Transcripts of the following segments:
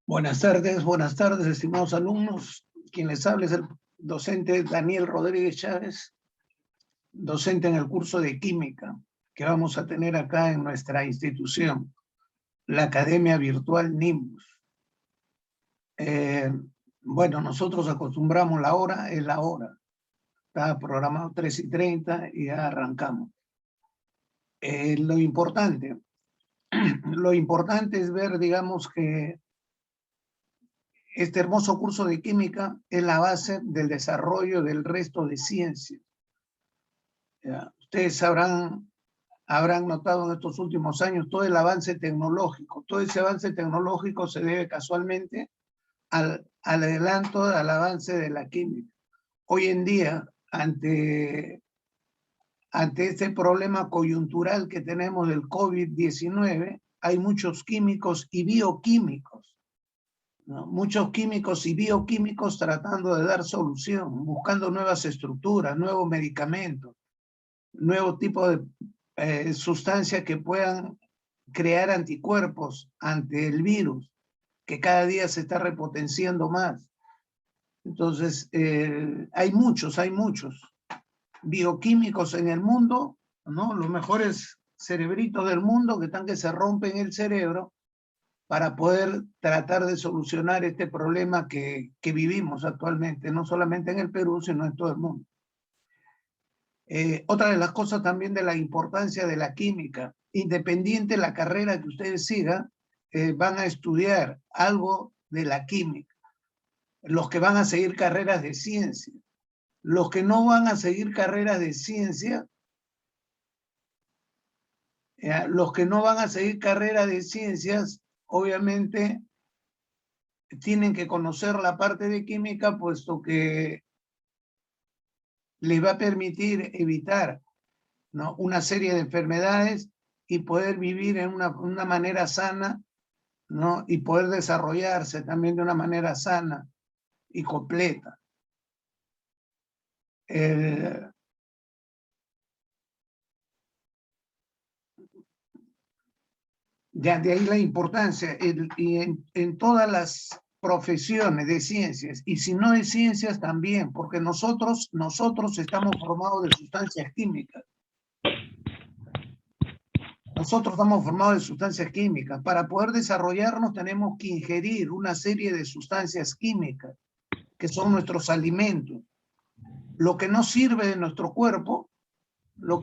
Buenas tardes, estimados alumnos. Quien les habla es el docente Daniel Rodríguez Chávez, docente en el curso de Química que vamos a tener acá en nuestra institución, la Academia Virtual Nimbus. Bueno, nosotros acostumbramos la hora, es la hora. Está programado 3:30 y ya arrancamos. Lo importante es ver, digamos, que este hermoso curso de química es la base del desarrollo del resto de ciencias. Ustedes habrán notado en estos últimos años todo el avance tecnológico. Todo ese avance tecnológico se debe casualmente al adelanto, al avance de la química. Hoy en día, ante este problema coyuntural que tenemos del COVID-19, hay muchos químicos y bioquímicos, ¿no? Muchos químicos y bioquímicos tratando de dar solución, buscando nuevas estructuras, nuevos medicamentos, nuevo tipo de sustancias que puedan crear anticuerpos ante el virus, que cada día se está repotenciando más. Entonces, hay muchos bioquímicos en el mundo, ¿no? Los mejores cerebritos del mundo que están que se rompen el cerebro para poder tratar de solucionar este problema que vivimos actualmente, no solamente en el Perú, sino en todo el mundo. Otra de las cosas también de la importancia de la química, independiente de la carrera que ustedes sigan, van a estudiar algo de la química. Los que van a seguir carreras de ciencia. Los que no van a seguir carreras de ciencia, los que no van a seguir carreras de ciencias, obviamente tienen que conocer la parte de química, puesto que les va a permitir evitar, ¿no?, una serie de enfermedades y poder vivir en una manera sana, ¿no?, y poder desarrollarse también de una manera sana y completa. Ya de ahí la importancia, y en todas las profesiones de ciencias, y si no de ciencias también, porque nosotros estamos formados de sustancias químicas. Nosotros estamos formados de sustancias químicas. Para poder desarrollarnos tenemos que ingerir una serie de sustancias químicas, que son nuestros alimentos. Lo que no sirve de nuestro cuerpo, lo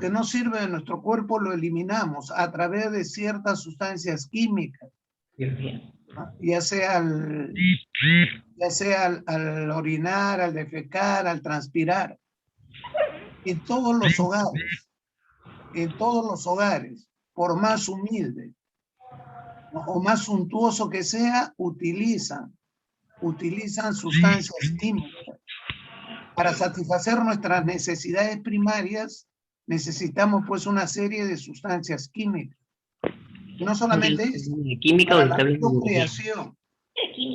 eliminamos a través de ciertas sustancias químicas. Ya sea al orinar, al defecar, al transpirar. En todos los hogares, por más humilde, ¿no?, o más suntuoso que sea, utilizan sustancias químicas. Para satisfacer nuestras necesidades primarias, necesitamos pues una serie de sustancias químicas. Y no solamente eso,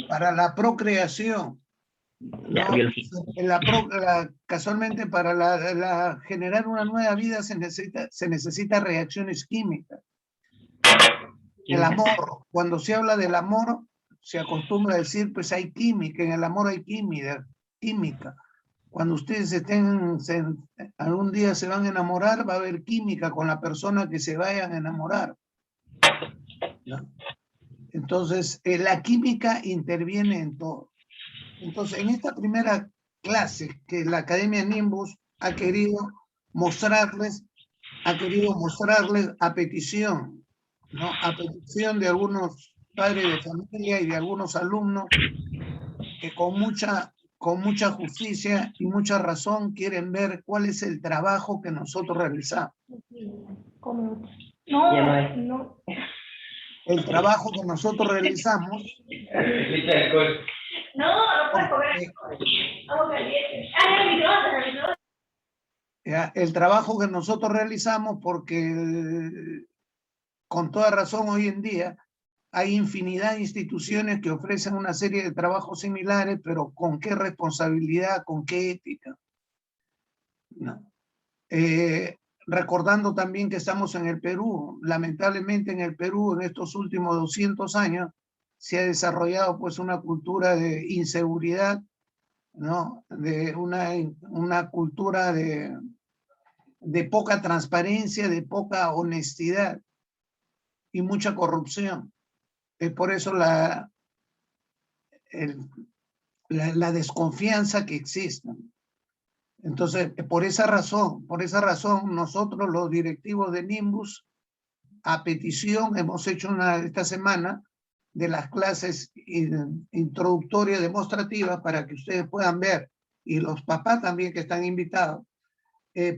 para la procreación, ¿no? Casualmente para generar una nueva vida se necesita reacciones químicas. El amor, cuando se habla del amor, se acostumbra a decir, pues hay química, en el amor hay química. Cuando ustedes algún día se van a enamorar, va a haber química con la persona que se vayan a enamorar, ¿no? Entonces, la química interviene en todo. Entonces, en esta primera clase que la Academia Nimbus ha querido mostrarles a petición, ¿no?, a petición de algunos padres de familia y de algunos alumnos que con mucha justicia y mucha razón quieren ver cuál es el trabajo que nosotros realizamos. El trabajo que nosotros realizamos. El trabajo que nosotros realizamos, porque con toda razón hoy en día hay infinidad de instituciones que ofrecen una serie de trabajos similares, pero ¿con qué responsabilidad, con qué ética? No. Recordando también que estamos en el Perú. Lamentablemente en el Perú, en estos últimos 200 años, se ha desarrollado pues una cultura de inseguridad, ¿no? De una cultura de poca transparencia, de poca honestidad y mucha corrupción. Es por eso la desconfianza que existe. Entonces, por esa razón, nosotros los directivos de Nimbus, a petición, hemos hecho esta semana de las clases introductorias demostrativas para que ustedes puedan ver, y los papás también que están invitados,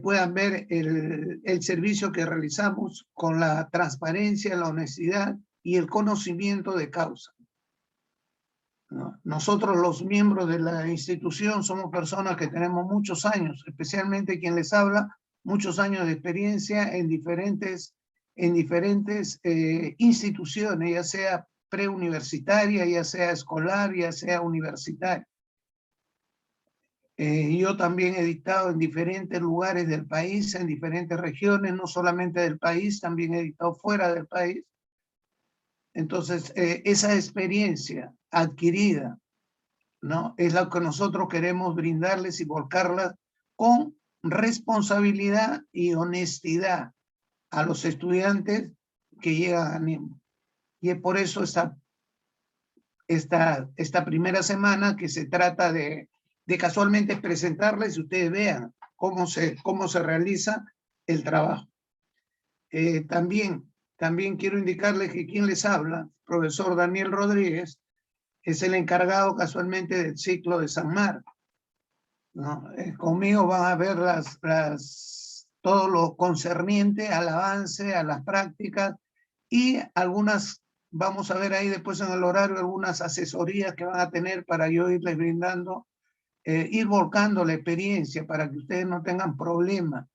puedan ver el servicio que realizamos con la transparencia, la honestidad y el conocimiento de causa. ¿No? Nosotros los miembros de la institución somos personas que tenemos muchos años, especialmente quien les habla, muchos años de experiencia en diferentes instituciones, ya sea preuniversitaria, ya sea escolar, ya sea universitaria. Yo también he dictado en diferentes lugares del país, en diferentes regiones, no solamente del país, también he dictado fuera del país. Entonces, esa experiencia adquirida, ¿no? Es lo que nosotros queremos brindarles y volcarla con responsabilidad y honestidad a los estudiantes que llegan a Nimbus. Y es por eso esta primera semana que se trata de casualmente presentarles y ustedes vean cómo se realiza el trabajo. También quiero indicarles que quien les habla, profesor Daniel Rodríguez, es el encargado casualmente del ciclo de San Marcos, ¿no? Conmigo van a ver todo lo concerniente al avance, a las prácticas y algunas, vamos a ver ahí después en el horario, algunas asesorías que van a tener para yo irles brindando, ir volcando la experiencia para que ustedes no tengan problemas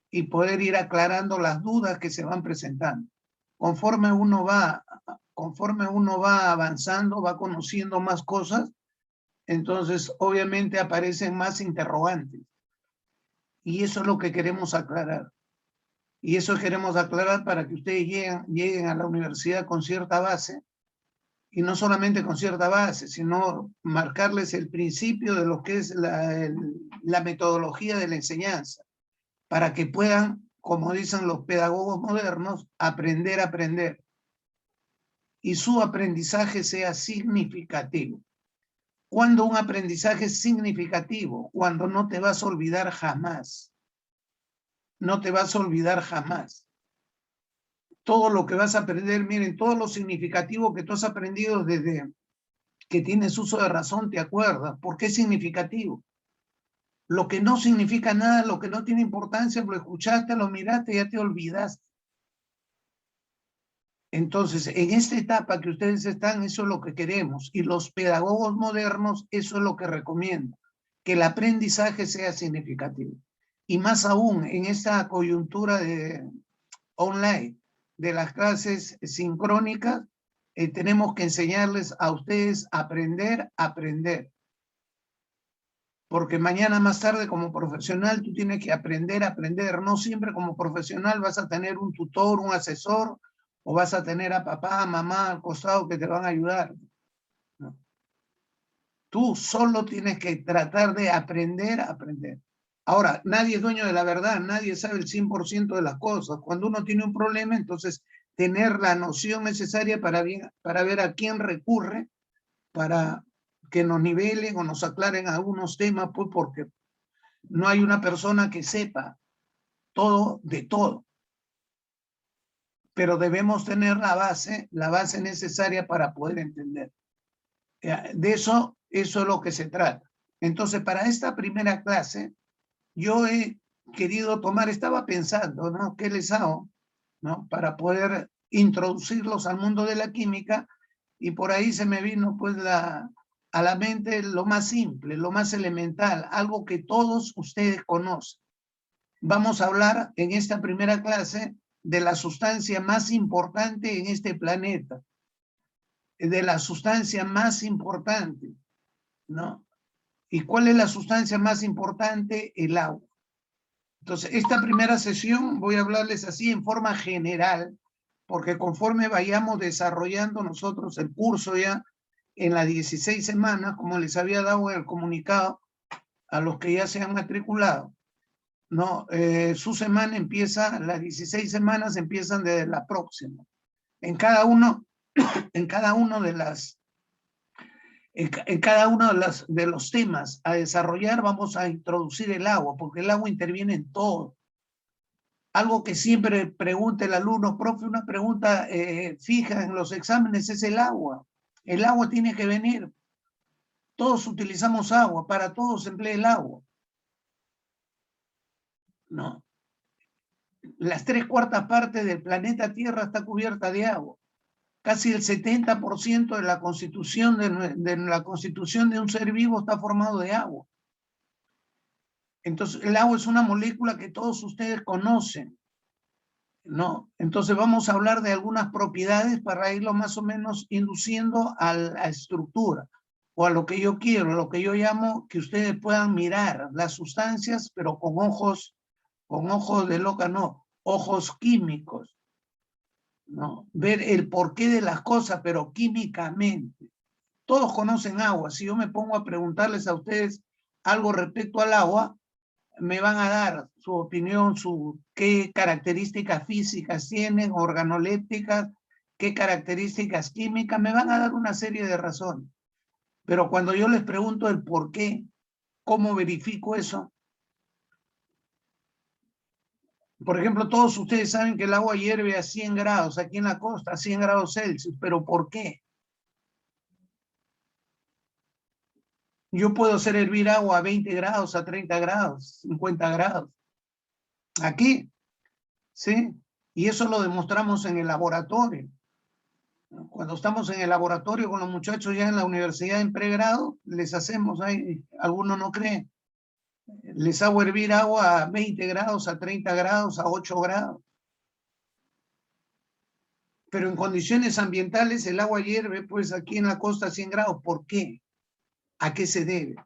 y poder ir aclarando las dudas que se van presentando. Conforme uno va avanzando, va conociendo más cosas, entonces obviamente aparecen más interrogantes. Y eso es lo que queremos aclarar. Y eso queremos aclarar para que ustedes lleguen a la universidad con cierta base, y no solamente con cierta base, sino marcarles el principio de lo que es la metodología de la enseñanza, para que puedan, como dicen los pedagogos modernos, aprender a aprender. Y su aprendizaje sea significativo. Cuando un aprendizaje es significativo, cuando no te vas a olvidar jamás. No te vas a olvidar jamás. Todo lo que vas a aprender, miren, todo lo significativo que tú has aprendido desde que tienes uso de razón, te acuerdas. ¿Por qué es significativo? Lo que no significa nada, lo que no tiene importancia, lo escuchaste, lo miraste, ya te olvidaste. Entonces, en esta etapa que ustedes están, eso es lo que queremos. Y los pedagogos modernos, eso es lo que recomiendan. Que el aprendizaje sea significativo. Y más aún, en esta coyuntura online, de las clases sincrónicas, tenemos que enseñarles a ustedes a aprender. Porque mañana más tarde como profesional tú tienes que aprender. No siempre como profesional vas a tener un tutor, un asesor, o vas a tener a papá, mamá al costado que te van a ayudar. ¿No? Tú solo tienes que tratar de aprender. Ahora, nadie es dueño de la verdad, nadie sabe el 100% de las cosas. Cuando uno tiene un problema, entonces tener la noción necesaria para ver a quién recurre para que nos nivelen o nos aclaren algunos temas, pues porque no hay una persona que sepa todo de todo. Pero debemos tener la base necesaria para poder entender. De eso es lo que se trata. Entonces, para esta primera clase, yo he querido estaba pensando, ¿no? ¿Qué les hago? ¿No? Para poder introducirlos al mundo de la química, y por ahí se me vino pues a la mente lo más simple, lo más elemental, algo que todos ustedes conocen. Vamos a hablar en esta primera clase de la sustancia más importante en este planeta, de la sustancia más importante, ¿no? ¿Y cuál es la sustancia más importante? El agua. Entonces, esta primera sesión voy a hablarles así en forma general porque conforme vayamos desarrollando nosotros el curso ya en las 16 semanas, como les había dado el comunicado a los que ya se han matriculado, ¿no? Su semana empieza, las 16 semanas empiezan desde la próxima. En cada uno de las en cada uno de los temas a desarrollar vamos a introducir el agua, porque el agua interviene en todo. Algo que siempre pregunta el alumno, profe, una pregunta fija en los exámenes es el agua. El agua tiene que venir. Todos utilizamos agua, para todos se emplea el agua. No. Las 3/4 partes del planeta Tierra está cubierta de agua. Casi el 70% de la constitución de un ser vivo está formado de agua. Entonces, el agua es una molécula que todos ustedes conocen, ¿no? Entonces vamos a hablar de algunas propiedades para irlo más o menos induciendo a la estructura o a lo que yo quiero, lo que yo llamo que ustedes puedan mirar las sustancias, pero con ojos de loca, no, ojos químicos, ¿no? Ver el porqué de las cosas, pero químicamente. Todos conocen agua. Si yo me pongo a preguntarles a ustedes algo respecto al agua, me van a dar su opinión, qué características físicas tienen, organolépticas, qué características químicas, me van a dar una serie de razones. Pero cuando yo les pregunto el por qué, ¿cómo verifico eso? Por ejemplo, todos ustedes saben que el agua hierve a 100 grados, aquí en la costa, a 100 grados Celsius, pero ¿por qué? Yo puedo hacer hervir agua a 20 grados, a 30 grados, 50 grados. Aquí, ¿sí? Y eso lo demostramos en el laboratorio. Cuando estamos en el laboratorio con los muchachos ya en la universidad en pregrado, les hacemos ahí, algunos no creen, les hago hervir agua a 20 grados, a 30 grados, a 8 grados. Pero en condiciones ambientales el agua hierve, pues aquí en la costa a 100 grados. ¿Por qué? ¿A qué se debe?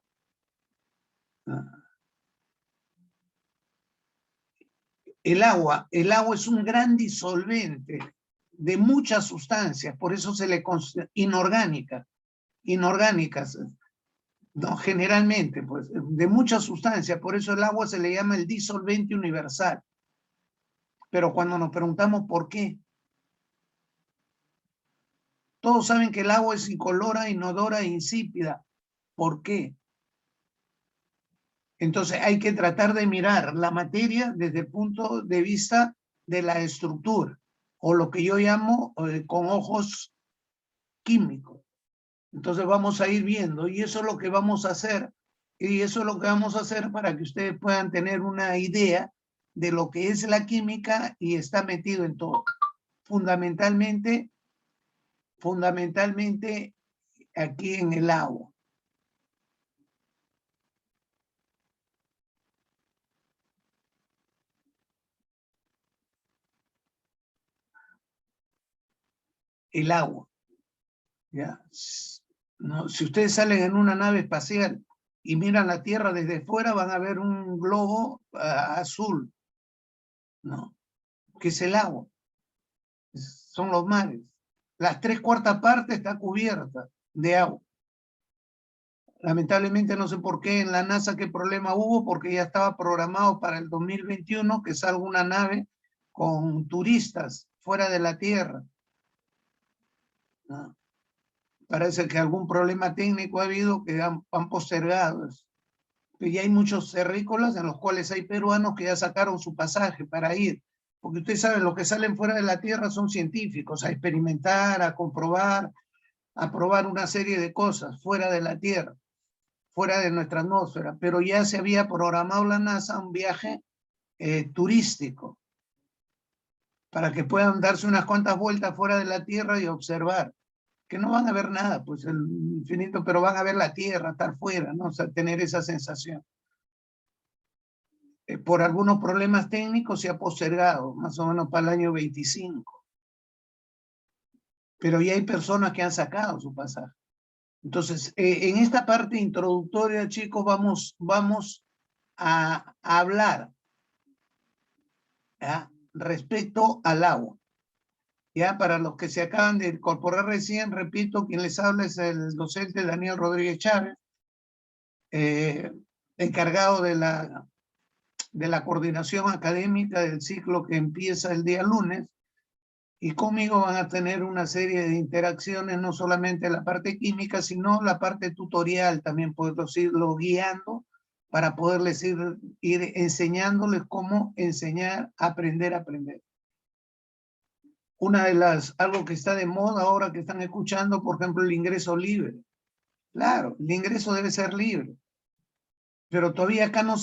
El agua es un gran disolvente de muchas sustancias, por eso se le considera inorgánicas, no, generalmente, pues, de muchas sustancias, por eso el agua se le llama el disolvente universal. Pero cuando nos preguntamos por qué, todos saben que el agua es incolora, inodora e insípida. ¿Por qué? Entonces hay que tratar de mirar la materia desde el punto de vista de la estructura, o lo que yo llamo con ojos químicos. Entonces vamos a ir viendo, y eso es lo que vamos a hacer, y eso es lo que vamos a hacer para que ustedes puedan tener una idea de lo que es la química y está metido en todo. Fundamentalmente aquí en el agua. El agua, ¿ya? No, si ustedes salen en una nave espacial y miran la Tierra desde fuera, van a ver un globo azul, ¿no? Que es el agua, son los mares. Las 3/4 partes está cubierta de agua. Lamentablemente no sé por qué en la NASA qué problema hubo, porque ya estaba programado para el 2021 que salga una nave con turistas fuera de la Tierra, ¿no? Parece que algún problema técnico ha habido que han postergado eso. Pero ya hay muchos terrícolas en los cuales hay peruanos que ya sacaron su pasaje para ir. Porque ustedes saben, los que salen fuera de la Tierra son científicos, a experimentar, a comprobar, a probar una serie de cosas fuera de la Tierra, fuera de nuestra atmósfera. Pero ya se había programado la NASA un viaje turístico para que puedan darse unas cuantas vueltas fuera de la Tierra y observar. Que no van a ver nada, pues el infinito, pero van a ver la Tierra, estar fuera, ¿no? O sea, tener esa sensación. Por algunos problemas técnicos se ha postergado, más o menos para el año 25. Pero ya hay personas que han sacado su pasaje. Entonces, en esta parte introductoria, chicos, vamos a hablar, ¿ya?, respecto al agua. Ya, para los que se acaban de incorporar recién, repito, quien les habla es el docente Daniel Rodríguez Chávez, encargado de la coordinación académica del ciclo que empieza el día lunes, y conmigo van a tener una serie de interacciones, no solamente la parte química, sino la parte tutorial, también poderlos irlo guiando para poderles ir enseñándoles cómo enseñar, aprender a aprender. Algo que está de moda ahora que están escuchando, por ejemplo, el ingreso libre. Claro, el ingreso debe ser libre. Pero todavía acá no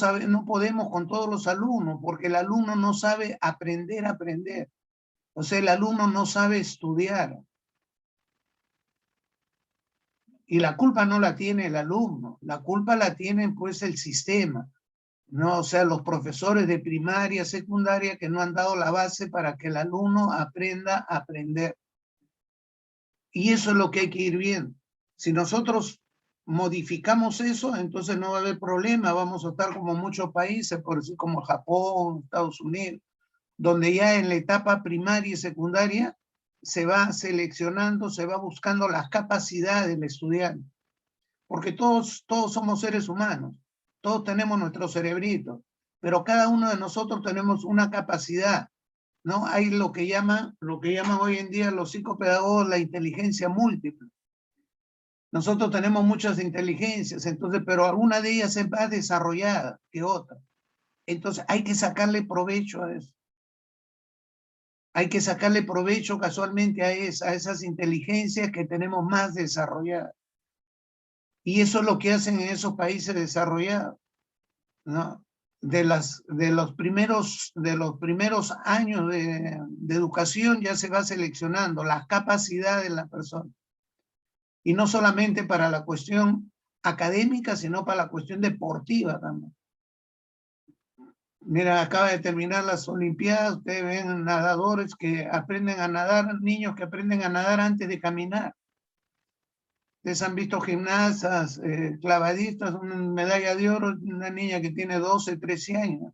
podemos con todos los alumnos, porque el alumno no sabe aprender a aprender. O sea, el alumno no sabe estudiar. Y la culpa no la tiene el alumno, la culpa la tiene pues el sistema, ¿no? O sea, los profesores de primaria, secundaria que no han dado la base para que el alumno aprenda a aprender. Y eso es lo que hay que ir viendo. Si nosotros modificamos eso, entonces no va a haber problema, vamos a estar como muchos países, por decir como Japón, Estados Unidos, donde ya en la etapa primaria y secundaria se va seleccionando, se va buscando las capacidades del estudiante. Porque todos somos seres humanos, todos tenemos nuestro cerebrito, pero cada uno de nosotros tenemos una capacidad, ¿no? Hay lo que llaman hoy en día los psicopedagogos la inteligencia múltiple. Nosotros tenemos muchas inteligencias, entonces, pero alguna de ellas es más desarrollada que otra. Entonces hay que sacarle provecho a eso. Hay que sacarle provecho casualmente a esas inteligencias que tenemos más desarrolladas. Y eso es lo que hacen en esos países desarrollados, ¿no? De los primeros años de educación ya se va seleccionando las capacidades de la persona. Y no solamente para la cuestión académica, sino para la cuestión deportiva también. Mira, acaba de terminar las Olimpiadas, ustedes ven nadadores que aprenden a nadar, niños que aprenden a nadar antes de caminar. Ustedes han visto gimnastas, clavadistas, una medalla de oro, una niña que tiene 12, 13 años.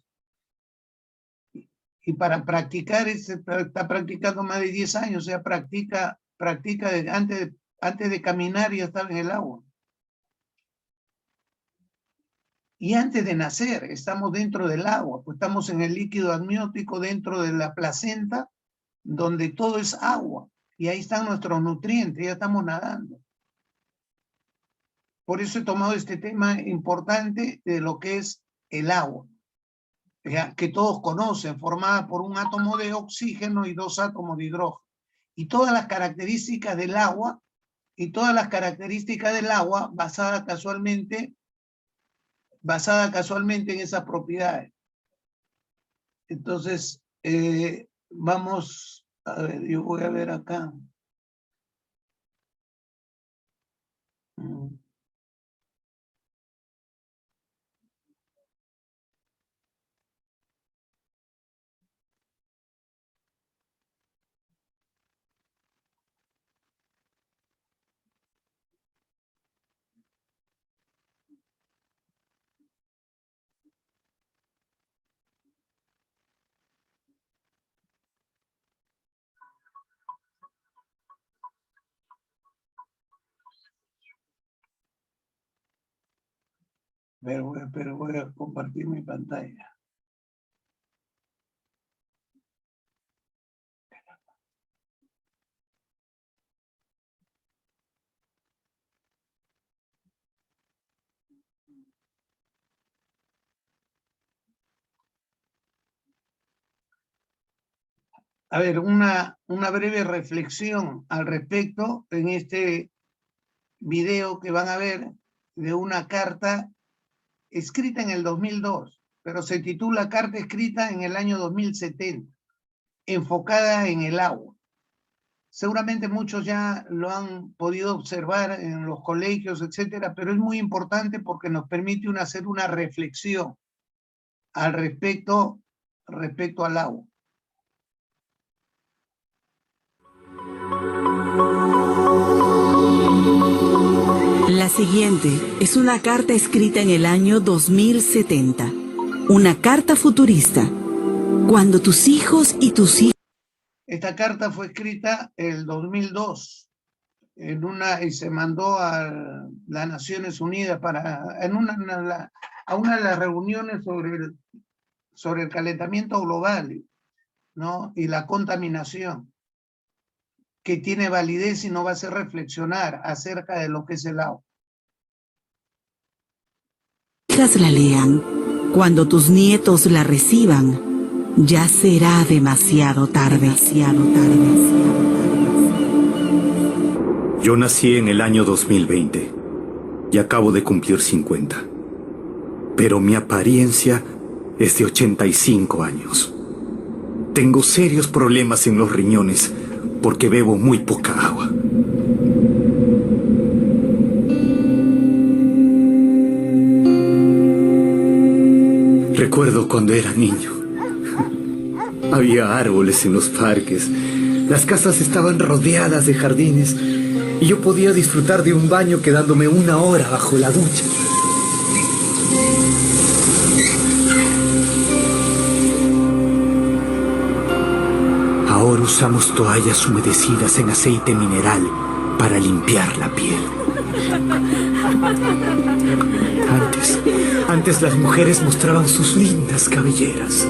Y para practicar, está practicando más de 10 años, o sea, practica antes de caminar ya estaba en el agua. Y antes de nacer, estamos dentro del agua, pues estamos en el líquido amniótico dentro de la placenta, donde todo es agua. Y ahí están nuestros nutrientes, ya estamos nadando. Por eso he tomado este tema importante de lo que es el agua, ¿ya? Que todos conocen, formada por un átomo de oxígeno y 2 átomos de hidrógeno. Y todas las características del agua, basada casualmente en esas propiedades. Entonces, vamos a ver, yo voy a ver acá. Pero voy a compartir mi pantalla. A ver, una breve reflexión al respecto en este video que van a ver de una carta escrita en el 2002, pero se titula Carta escrita en el año 2070, enfocada en el agua. Seguramente muchos ya lo han podido observar en los colegios, etcétera, pero es muy importante porque nos permite hacer una reflexión al respecto al agua. La siguiente es una carta escrita en el año 2070. Una carta futurista. Cuando tus hijos y tus hijos Esta carta fue escrita el 2002 y se mandó a las Naciones Unidas a una de las reuniones sobre el calentamiento global, ¿no? Y la contaminación, que tiene validez y nos va a hacer reflexionar acerca de lo que es el agua. Hijas la lean, cuando tus nietos la reciban, ya será demasiado tarde. Yo nací en el año 2020 y acabo de cumplir 50. Pero mi apariencia es de 85 años. Tengo serios problemas en los riñones porque bebo muy poca agua. Recuerdo cuando era niño. Había árboles en los parques, las casas estaban rodeadas de jardines y yo podía disfrutar de un baño quedándome 1 hora bajo la ducha. Ahora usamos toallas humedecidas en aceite mineral para limpiar la piel. Antes las mujeres mostraban sus lindas cabelleras.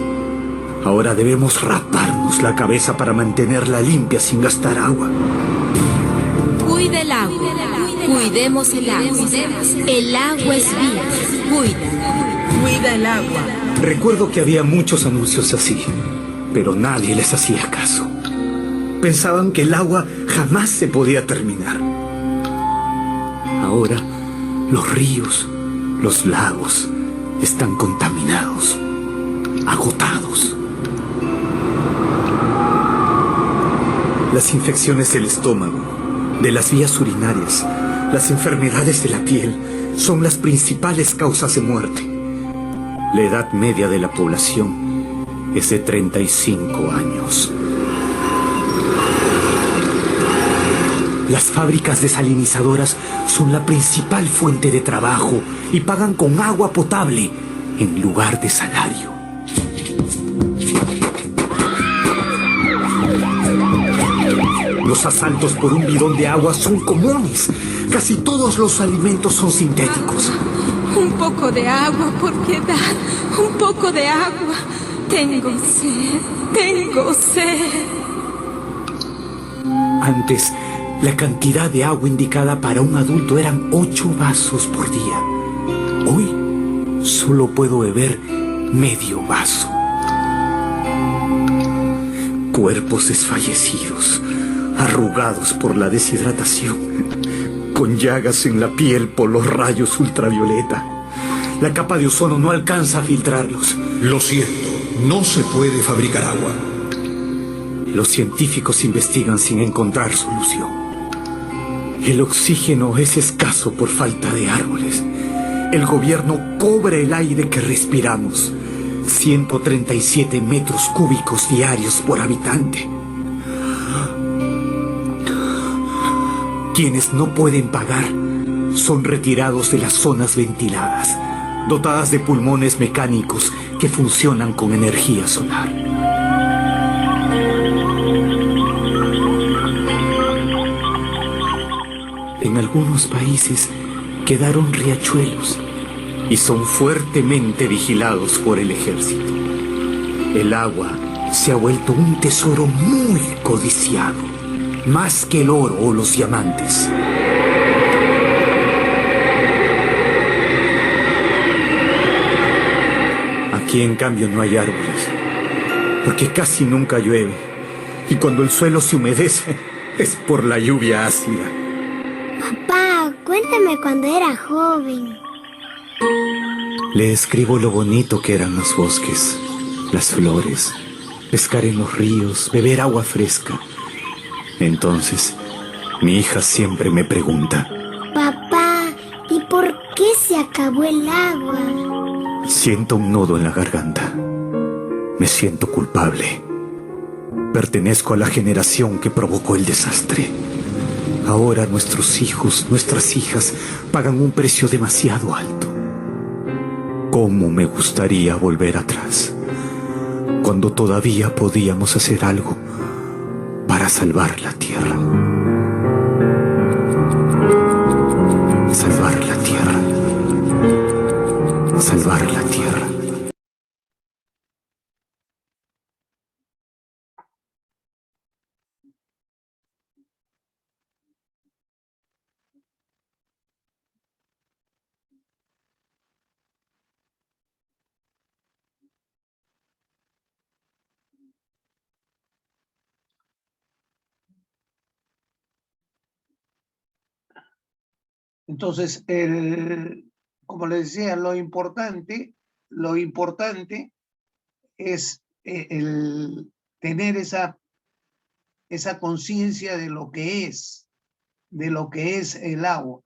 Ahora debemos raparnos la cabeza para mantenerla limpia sin gastar agua. Cuida el agua. Cuidemos el agua. El agua es vida. Cuida el agua. Recuerdo que había muchos anuncios así, pero nadie les hacía caso. Pensaban que el agua jamás se podía terminar. Ahora, los ríos, los lagos, están contaminados, agotados. Las infecciones del estómago, de las vías urinarias, las enfermedades de la piel son las principales causas de muerte. La edad media de la población es de 35 años. Las fábricas desalinizadoras son la principal fuente de trabajo y pagan con agua potable en lugar de salario. Los asaltos por un bidón de agua son comunes. Casi todos los alimentos son sintéticos. Un poco de agua, por piedad. Un poco de agua. Tengo sed. Antes, la cantidad de agua indicada para un adulto eran 8 vasos por día. Hoy, solo puedo beber medio vaso. Cuerpos desfallecidos, arrugados por la deshidratación, con llagas en la piel por los rayos ultravioleta. La capa de ozono no alcanza a filtrarlos. Lo siento, no se puede fabricar agua. Los científicos investigan sin encontrar solución. El oxígeno es escaso por falta de árboles. El gobierno cobra el aire que respiramos. 137 metros cúbicos diarios por habitante. Quienes no pueden pagar son retirados de las zonas ventiladas, dotadas de pulmones mecánicos que funcionan con energía solar. En algunos países quedaron riachuelos y son fuertemente vigilados por el ejército. El agua se ha vuelto un tesoro muy codiciado, más que el oro o los diamantes. Aquí en cambio no hay árboles, porque casi nunca llueve, y cuando el suelo se humedece es por la lluvia ácida. Papá, cuéntame cuando era joven. Le escribo lo bonito que eran los bosques, las flores, pescar en los ríos, beber agua fresca. Entonces, mi hija siempre me pregunta: Papá, ¿y por qué se acabó el agua? Siento un nudo en la garganta. Me siento culpable. Pertenezco a la generación que provocó el desastre. Ahora nuestros hijos, nuestras hijas, pagan un precio demasiado alto. ¿Cómo me gustaría volver atrás? Cuando todavía podíamos hacer algo para salvar la tierra. Salvar la tierra. Salvar la tierra. Entonces, como les decía, lo importante es el tener esa conciencia de lo que es el agua.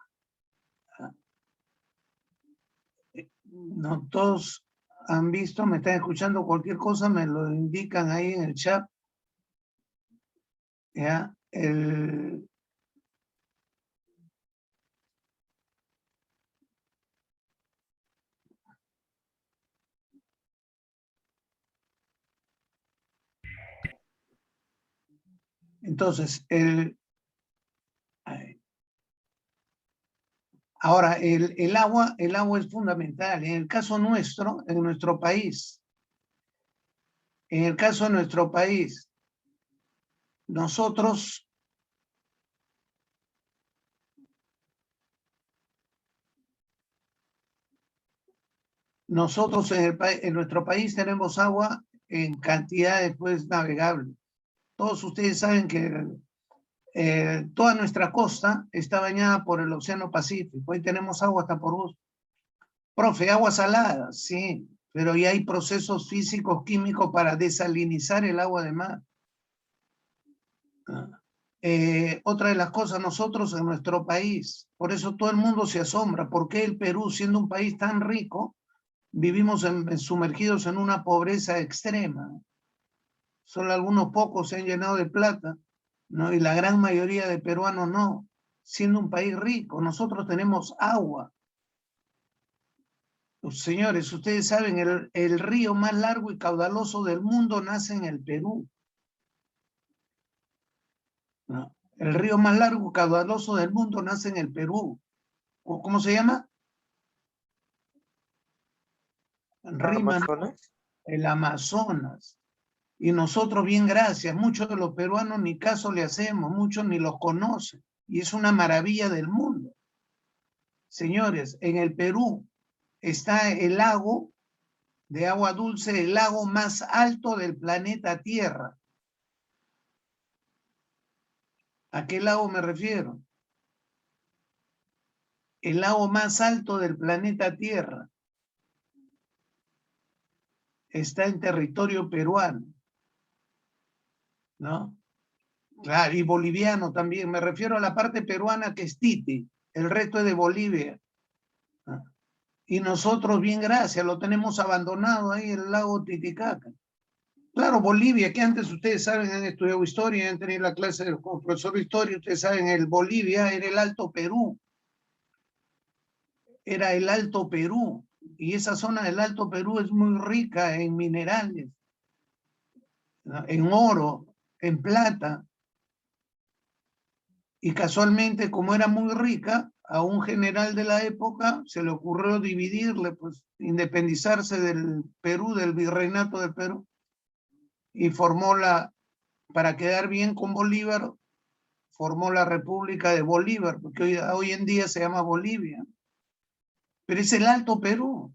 No todos han visto, me están escuchando, cualquier cosa me lo indican ahí en el chat. ¿Ya? Entonces, ahora, el agua es fundamental. En el caso nuestro, en nuestro país, nosotros en nuestro país tenemos agua en cantidades pues navegables. Todos ustedes saben que toda nuestra costa está bañada por el Océano Pacífico. Hoy tenemos agua hasta por gusto. Profe, agua salada, sí, pero ya hay procesos físicos, químicos para desalinizar el agua de mar. Otra de las cosas, nosotros en nuestro país, por eso todo el mundo se asombra, ¿por qué el Perú, siendo un país tan rico, vivimos sumergidos en una pobreza extrema? Solo algunos pocos se han llenado de plata, ¿no? Y la gran mayoría de peruanos no, siendo un país rico. Nosotros tenemos agua. Señores, ustedes saben, el río más largo y caudaloso del mundo nace en el Perú. ¿No? El río más largo y caudaloso del mundo nace en el Perú. ¿Cómo se llama? ¿Amazonas? El Amazonas. Y nosotros, bien gracias, muchos de los peruanos ni caso le hacemos, muchos ni los conocen. Y es una maravilla del mundo. Señores, en el Perú está el lago de agua dulce, el lago más alto del planeta Tierra. ¿A qué lago me refiero? El lago más alto del planeta Tierra está en territorio peruano, ¿no? Claro, y boliviano también. Me refiero a la parte peruana que es Titi, el resto es de Bolivia. ¿No? Y nosotros, bien gracias, lo tenemos abandonado ahí, el lago Titicaca. Claro, Bolivia, que antes ustedes saben, han estudiado historia, han tenido la clase del profesor de historia, ustedes saben, el Bolivia era el Alto Perú. Era el Alto Perú. Y esa zona del Alto Perú es muy rica en minerales, ¿no? En oro, en plata. Y casualmente, como era muy rica, a un general de la época se le ocurrió dividirle, pues, independizarse del Perú, del virreinato del Perú, y formó para quedar bien con Bolívar, formó la República de Bolívar, porque hoy en día se llama Bolivia. Pero es el Alto Perú.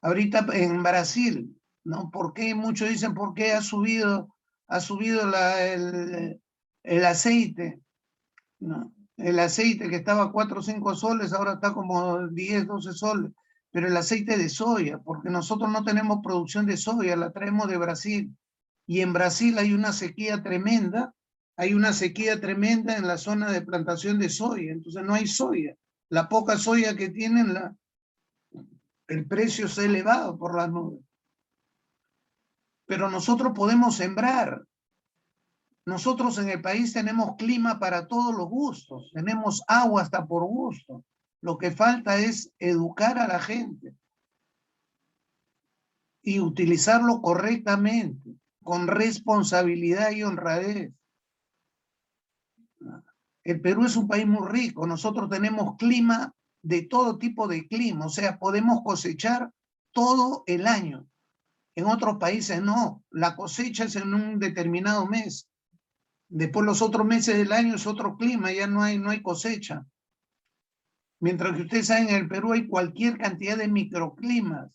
Ahorita en Brasil, ¿no? ¿Por qué? Muchos dicen, ¿por qué ha subido el aceite? ¿No? El aceite que estaba a 4 o 5 soles, ahora está como 10, 12 soles. Pero el aceite de soya, porque nosotros no tenemos producción de soya, la traemos de Brasil. Y en Brasil hay una sequía tremenda, en la zona de plantación de soya, entonces no hay soya. La poca soya que tienen, el precio se ha elevado por las nubes. Pero nosotros podemos sembrar. Nosotros en el país tenemos clima para todos los gustos, tenemos agua hasta por gusto. Lo que falta es educar a la gente y utilizarlo correctamente. con responsabilidad y honradez. El Perú es un país muy rico, nosotros tenemos clima de todo tipo de clima, o sea, podemos cosechar todo el año. En otros países no, la cosecha es en un determinado mes. Después los otros meses del año es otro clima, ya no hay cosecha. Mientras que ustedes saben, en el Perú hay cualquier cantidad de microclimas.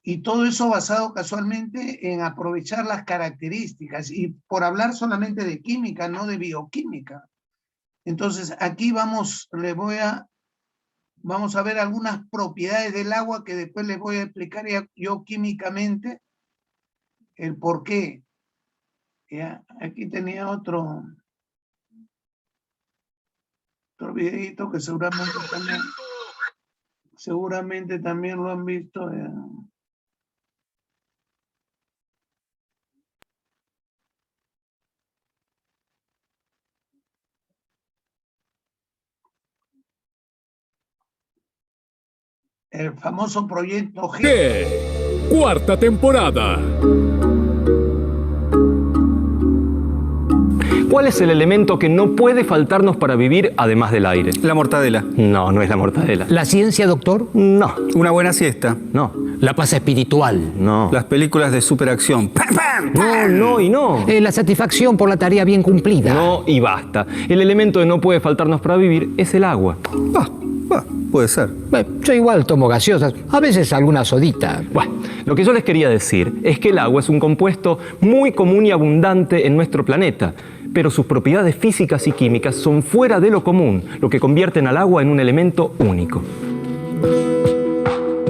Y todo eso basado casualmente en aprovechar las características. Y por hablar solamente de química, no de bioquímica. Entonces, aquí vamos a ver algunas propiedades del agua que después les voy a explicar yo químicamente el por qué. Ya, aquí tenía otro videito que seguramente también lo han visto. El famoso proyecto G. Cuarta temporada. ¿Cuál es el elemento que no puede faltarnos para vivir además del aire? La mortadela. No, no es la mortadela. ¿La ciencia, doctor? No. Una buena siesta. No. ¿La paz espiritual? No. Las películas de superacción. ¡Pam, pam, pam! No, no y no. La satisfacción por la tarea bien cumplida. No y basta. El elemento que no puede faltarnos para vivir es el agua. Puede ser. Yo igual tomo gaseosas, a veces alguna sodita. Bueno, lo que yo les quería decir es que el agua es un compuesto muy común y abundante en nuestro planeta, pero sus propiedades físicas y químicas son fuera de lo común, lo que convierten al agua en un elemento único.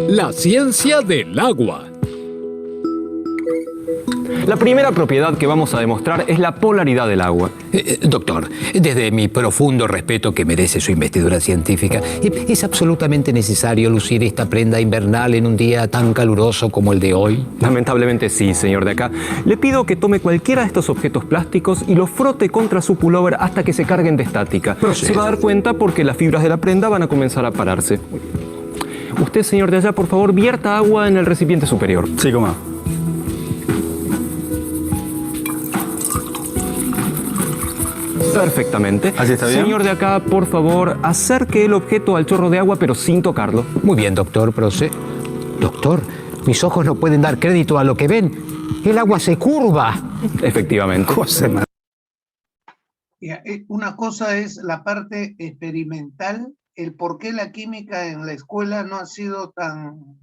La ciencia del agua. La primera propiedad que vamos a demostrar es la polaridad del agua. Doctor, desde mi profundo respeto que merece su investidura científica, ¿es absolutamente necesario lucir esta prenda invernal en un día tan caluroso como el de hoy? Lamentablemente sí, señor de acá. Le pido que tome cualquiera de estos objetos plásticos y los frote contra su pullover hasta que se carguen de estática. Se va a dar cuenta porque las fibras de la prenda van a comenzar a pararse. Usted, señor de allá, por favor, vierta agua en el recipiente superior. Sí, cómo no. Perfectamente. ¿Así está bien? Señor de acá, por favor, acerque el objeto al chorro de agua, pero sin tocarlo. Muy bien, doctor, Doctor, mis ojos no pueden dar crédito a lo que ven. El agua se curva. Efectivamente. Una cosa es la parte experimental, el por qué la química en la escuela no ha sido tan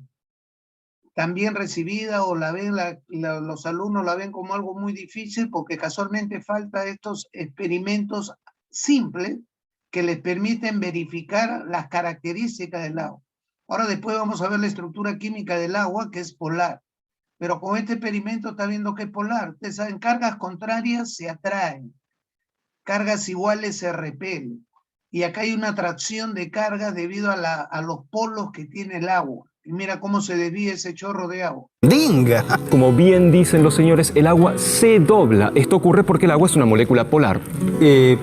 bien recibida, o los alumnos la ven como algo muy difícil, porque casualmente falta estos experimentos simples que les permiten verificar las características del agua. Ahora después vamos a ver la estructura química del agua, que es polar. Pero con este experimento está viendo que es polar. Ustedes saben, cargas contrarias se atraen, cargas iguales se repelen. Y acá hay una atracción de cargas debido a los polos que tiene el agua. Y mira cómo se desvía ese chorro de agua. ¡Dinga! Como bien dicen los señores, el agua se dobla. Esto ocurre porque el agua es una molécula polar.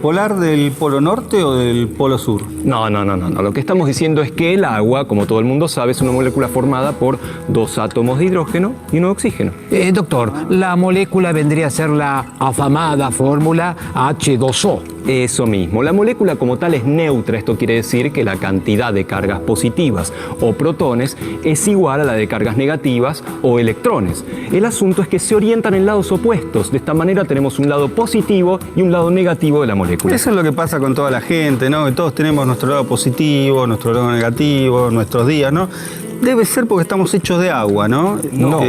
¿Polar del polo norte o del polo sur? No. Lo que estamos diciendo es que el agua, como todo el mundo sabe, es una molécula formada por 2 átomos de hidrógeno y 1 de oxígeno. Doctor, la molécula vendría a ser la afamada fórmula H2O. Eso mismo. La molécula como tal es neutra. Esto quiere decir que la cantidad de cargas positivas o protones es igual a la de cargas negativas o electrones. El asunto es que se orientan en lados opuestos. De esta manera tenemos un lado positivo y un lado negativo de la molécula. Eso es lo que pasa con toda la gente, ¿no? Que todos tenemos nuestro lado positivo, nuestro lado negativo, nuestros días, ¿no? Debe ser porque estamos hechos de agua, ¿no? No.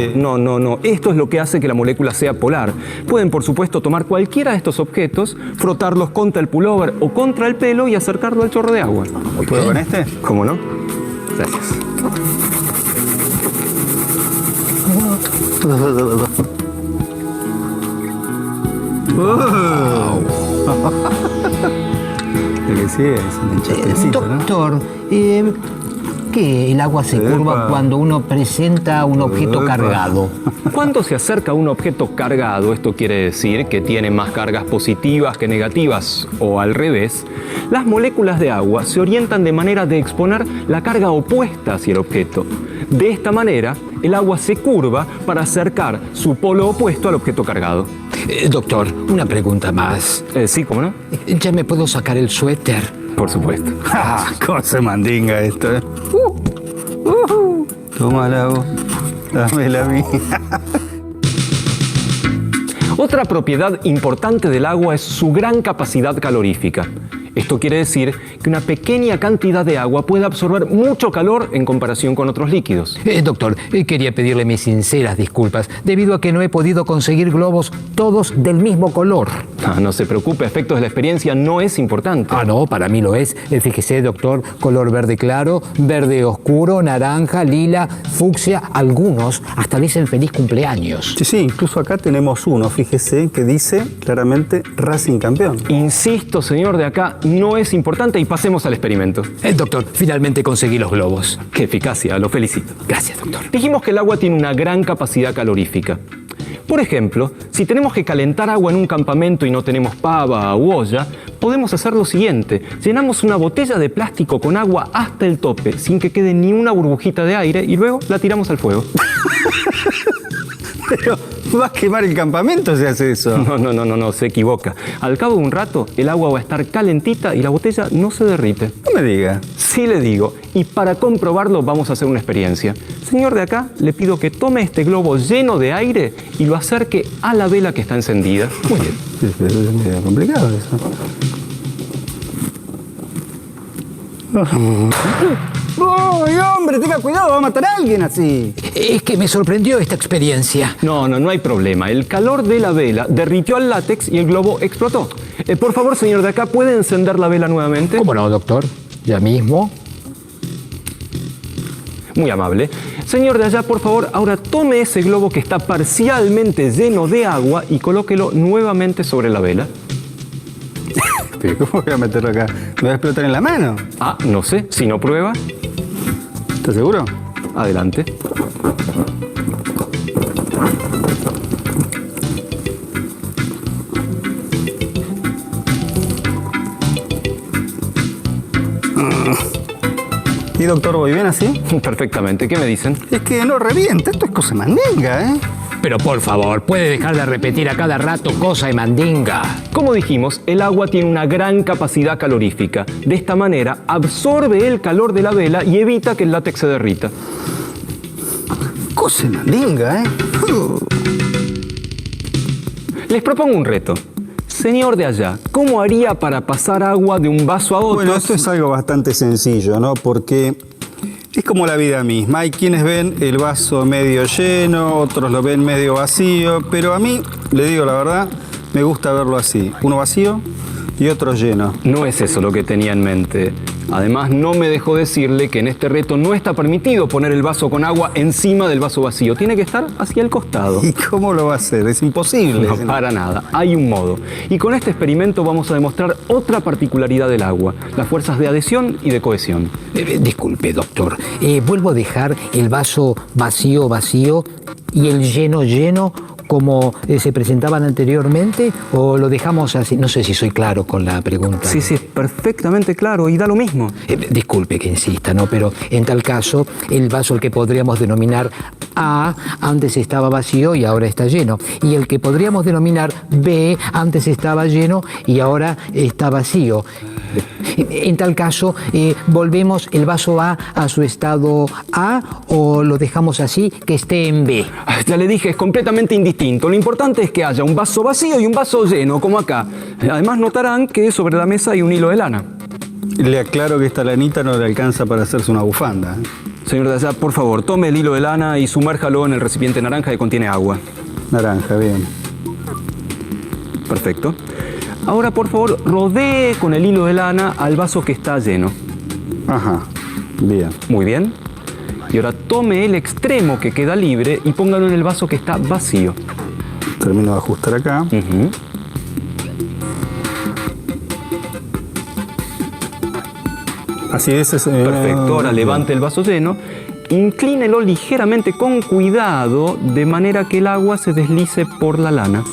Esto es lo que hace que la molécula sea polar. Pueden, por supuesto, tomar cualquiera de estos objetos, frotarlos contra el pullover o contra el pelo y acercarlo al chorro de agua. ¿Puedo con este? ¿Cómo no? Gracias. Lo que sí es un chistecito, ¿no? Doctor, qué el agua se curva cuando uno presenta un objeto cargado? Cuando se acerca a un objeto cargado, esto quiere decir que tiene más cargas positivas que negativas, o al revés, las moléculas de agua se orientan de manera de exponer la carga opuesta hacia el objeto. De esta manera, el agua se curva para acercar su polo opuesto al objeto cargado. Doctor, una pregunta más. Sí, ¿cómo no? ¿Ya me puedo sacar el suéter? Por supuesto. ¿Cómo se mandinga esto? Tómala vos, dámela a mí. Otra propiedad importante del agua es su gran capacidad calorífica. Esto quiere decir que una pequeña cantidad de agua puede absorber mucho calor en comparación con otros líquidos. Doctor, quería pedirle mis sinceras disculpas debido a que no he podido conseguir globos todos del mismo color. No se preocupe, efectos de la experiencia no es importante. No, para mí lo es. Fíjese, doctor, color verde claro, verde oscuro, naranja, lila, fucsia, algunos hasta dicen feliz cumpleaños. Sí, incluso acá tenemos uno, fíjese, que dice claramente Racing campeón. Insisto, señor de acá, no es importante y pasemos al experimento. Doctor, finalmente conseguí los globos. ¡Qué eficacia! Lo felicito. Gracias, doctor. Dijimos que el agua tiene una gran capacidad calorífica. Por ejemplo, si tenemos que calentar agua en un campamento y no tenemos pava u olla, podemos hacer lo siguiente. Llenamos una botella de plástico con agua hasta el tope, sin que quede ni una burbujita de aire, y luego la tiramos al fuego. Pero va a quemar el campamento si hace eso. No, se equivoca. Al cabo de un rato, el agua va a estar calentita y la botella no se derrite. No me diga. Sí le digo. Y para comprobarlo vamos a hacer una experiencia. Señor de acá, le pido que tome este globo lleno de aire y lo acerque a la vela que está encendida. Muy bien. Es medio complicado eso. ¡Ay, hombre! Tenga cuidado, va a matar a alguien así. Es que me sorprendió esta experiencia. No hay problema. El calor de la vela derritió al látex y el globo explotó. Por favor, señor de acá, ¿puede encender la vela nuevamente? ¿Cómo no, doctor? Ya mismo. Muy amable. Señor de allá, por favor, ahora tome ese globo que está parcialmente lleno de agua y colóquelo nuevamente sobre la vela. ¿Pero cómo voy a meterlo acá? ¿Me va a explotar en la mano? No sé. Si no prueba. ¿Estás seguro? Adelante. ¿Y doctor, voy bien así? Perfectamente. ¿Qué me dicen? Es que no revienta. Esto es cosa mandinga, ¿eh? Pero por favor, ¿puede dejar de repetir a cada rato cosa de mandinga? Como dijimos, el agua tiene una gran capacidad calorífica. De esta manera, absorbe el calor de la vela y evita que el látex se derrita. Cosa de mandinga, ¿eh? Les propongo un reto. Señor de allá, ¿cómo haría para pasar agua de un vaso a otro? Bueno, esto es algo bastante sencillo, ¿no? Porque es como la vida misma. Hay quienes ven el vaso medio lleno, otros lo ven medio vacío, pero a mí, le digo la verdad, me gusta verlo así. Uno vacío y otro lleno. No es eso lo que tenía en mente. Además, no me dejó decirle que en este reto no está permitido poner el vaso con agua encima del vaso vacío. Tiene que estar hacia el costado. ¿Y cómo lo va a hacer? Es imposible. No, para nada. Hay un modo. Y con este experimento vamos a demostrar otra particularidad del agua, las fuerzas de adhesión y de cohesión. Disculpe, doctor. ¿Vuelvo a dejar el vaso vacío y el lleno como se presentaban anteriormente, o lo dejamos así? No sé si soy claro con la pregunta. Sí, perfectamente claro, y da lo mismo. Disculpe que insista, ¿no? Pero en tal caso, el vaso, el que podríamos denominar A, antes estaba vacío y ahora está lleno. Y el que podríamos denominar B, antes estaba lleno y ahora está vacío. En tal caso, ¿volvemos el vaso A su estado A o lo dejamos así, que esté en B? Ya le dije, es completamente indistinto. Lo importante es que haya un vaso vacío y un vaso lleno, como acá. Además, notarán que sobre la mesa hay un hilo de lana. Le aclaro que esta lanita no le alcanza para hacerse una bufanda. Señor de allá, por favor, tome el hilo de lana y sumérjalo en el recipiente naranja que contiene agua. Naranja, bien. Perfecto. Ahora, por favor, rodee con el hilo de lana al vaso que está lleno. Ajá, bien. Muy bien. Y ahora tome el extremo que queda libre y póngalo en el vaso que está vacío. Termino de ajustar acá. Así es. Perfecto, ahora levante el vaso lleno, inclínelo ligeramente con cuidado, de manera que el agua se deslice por la lana.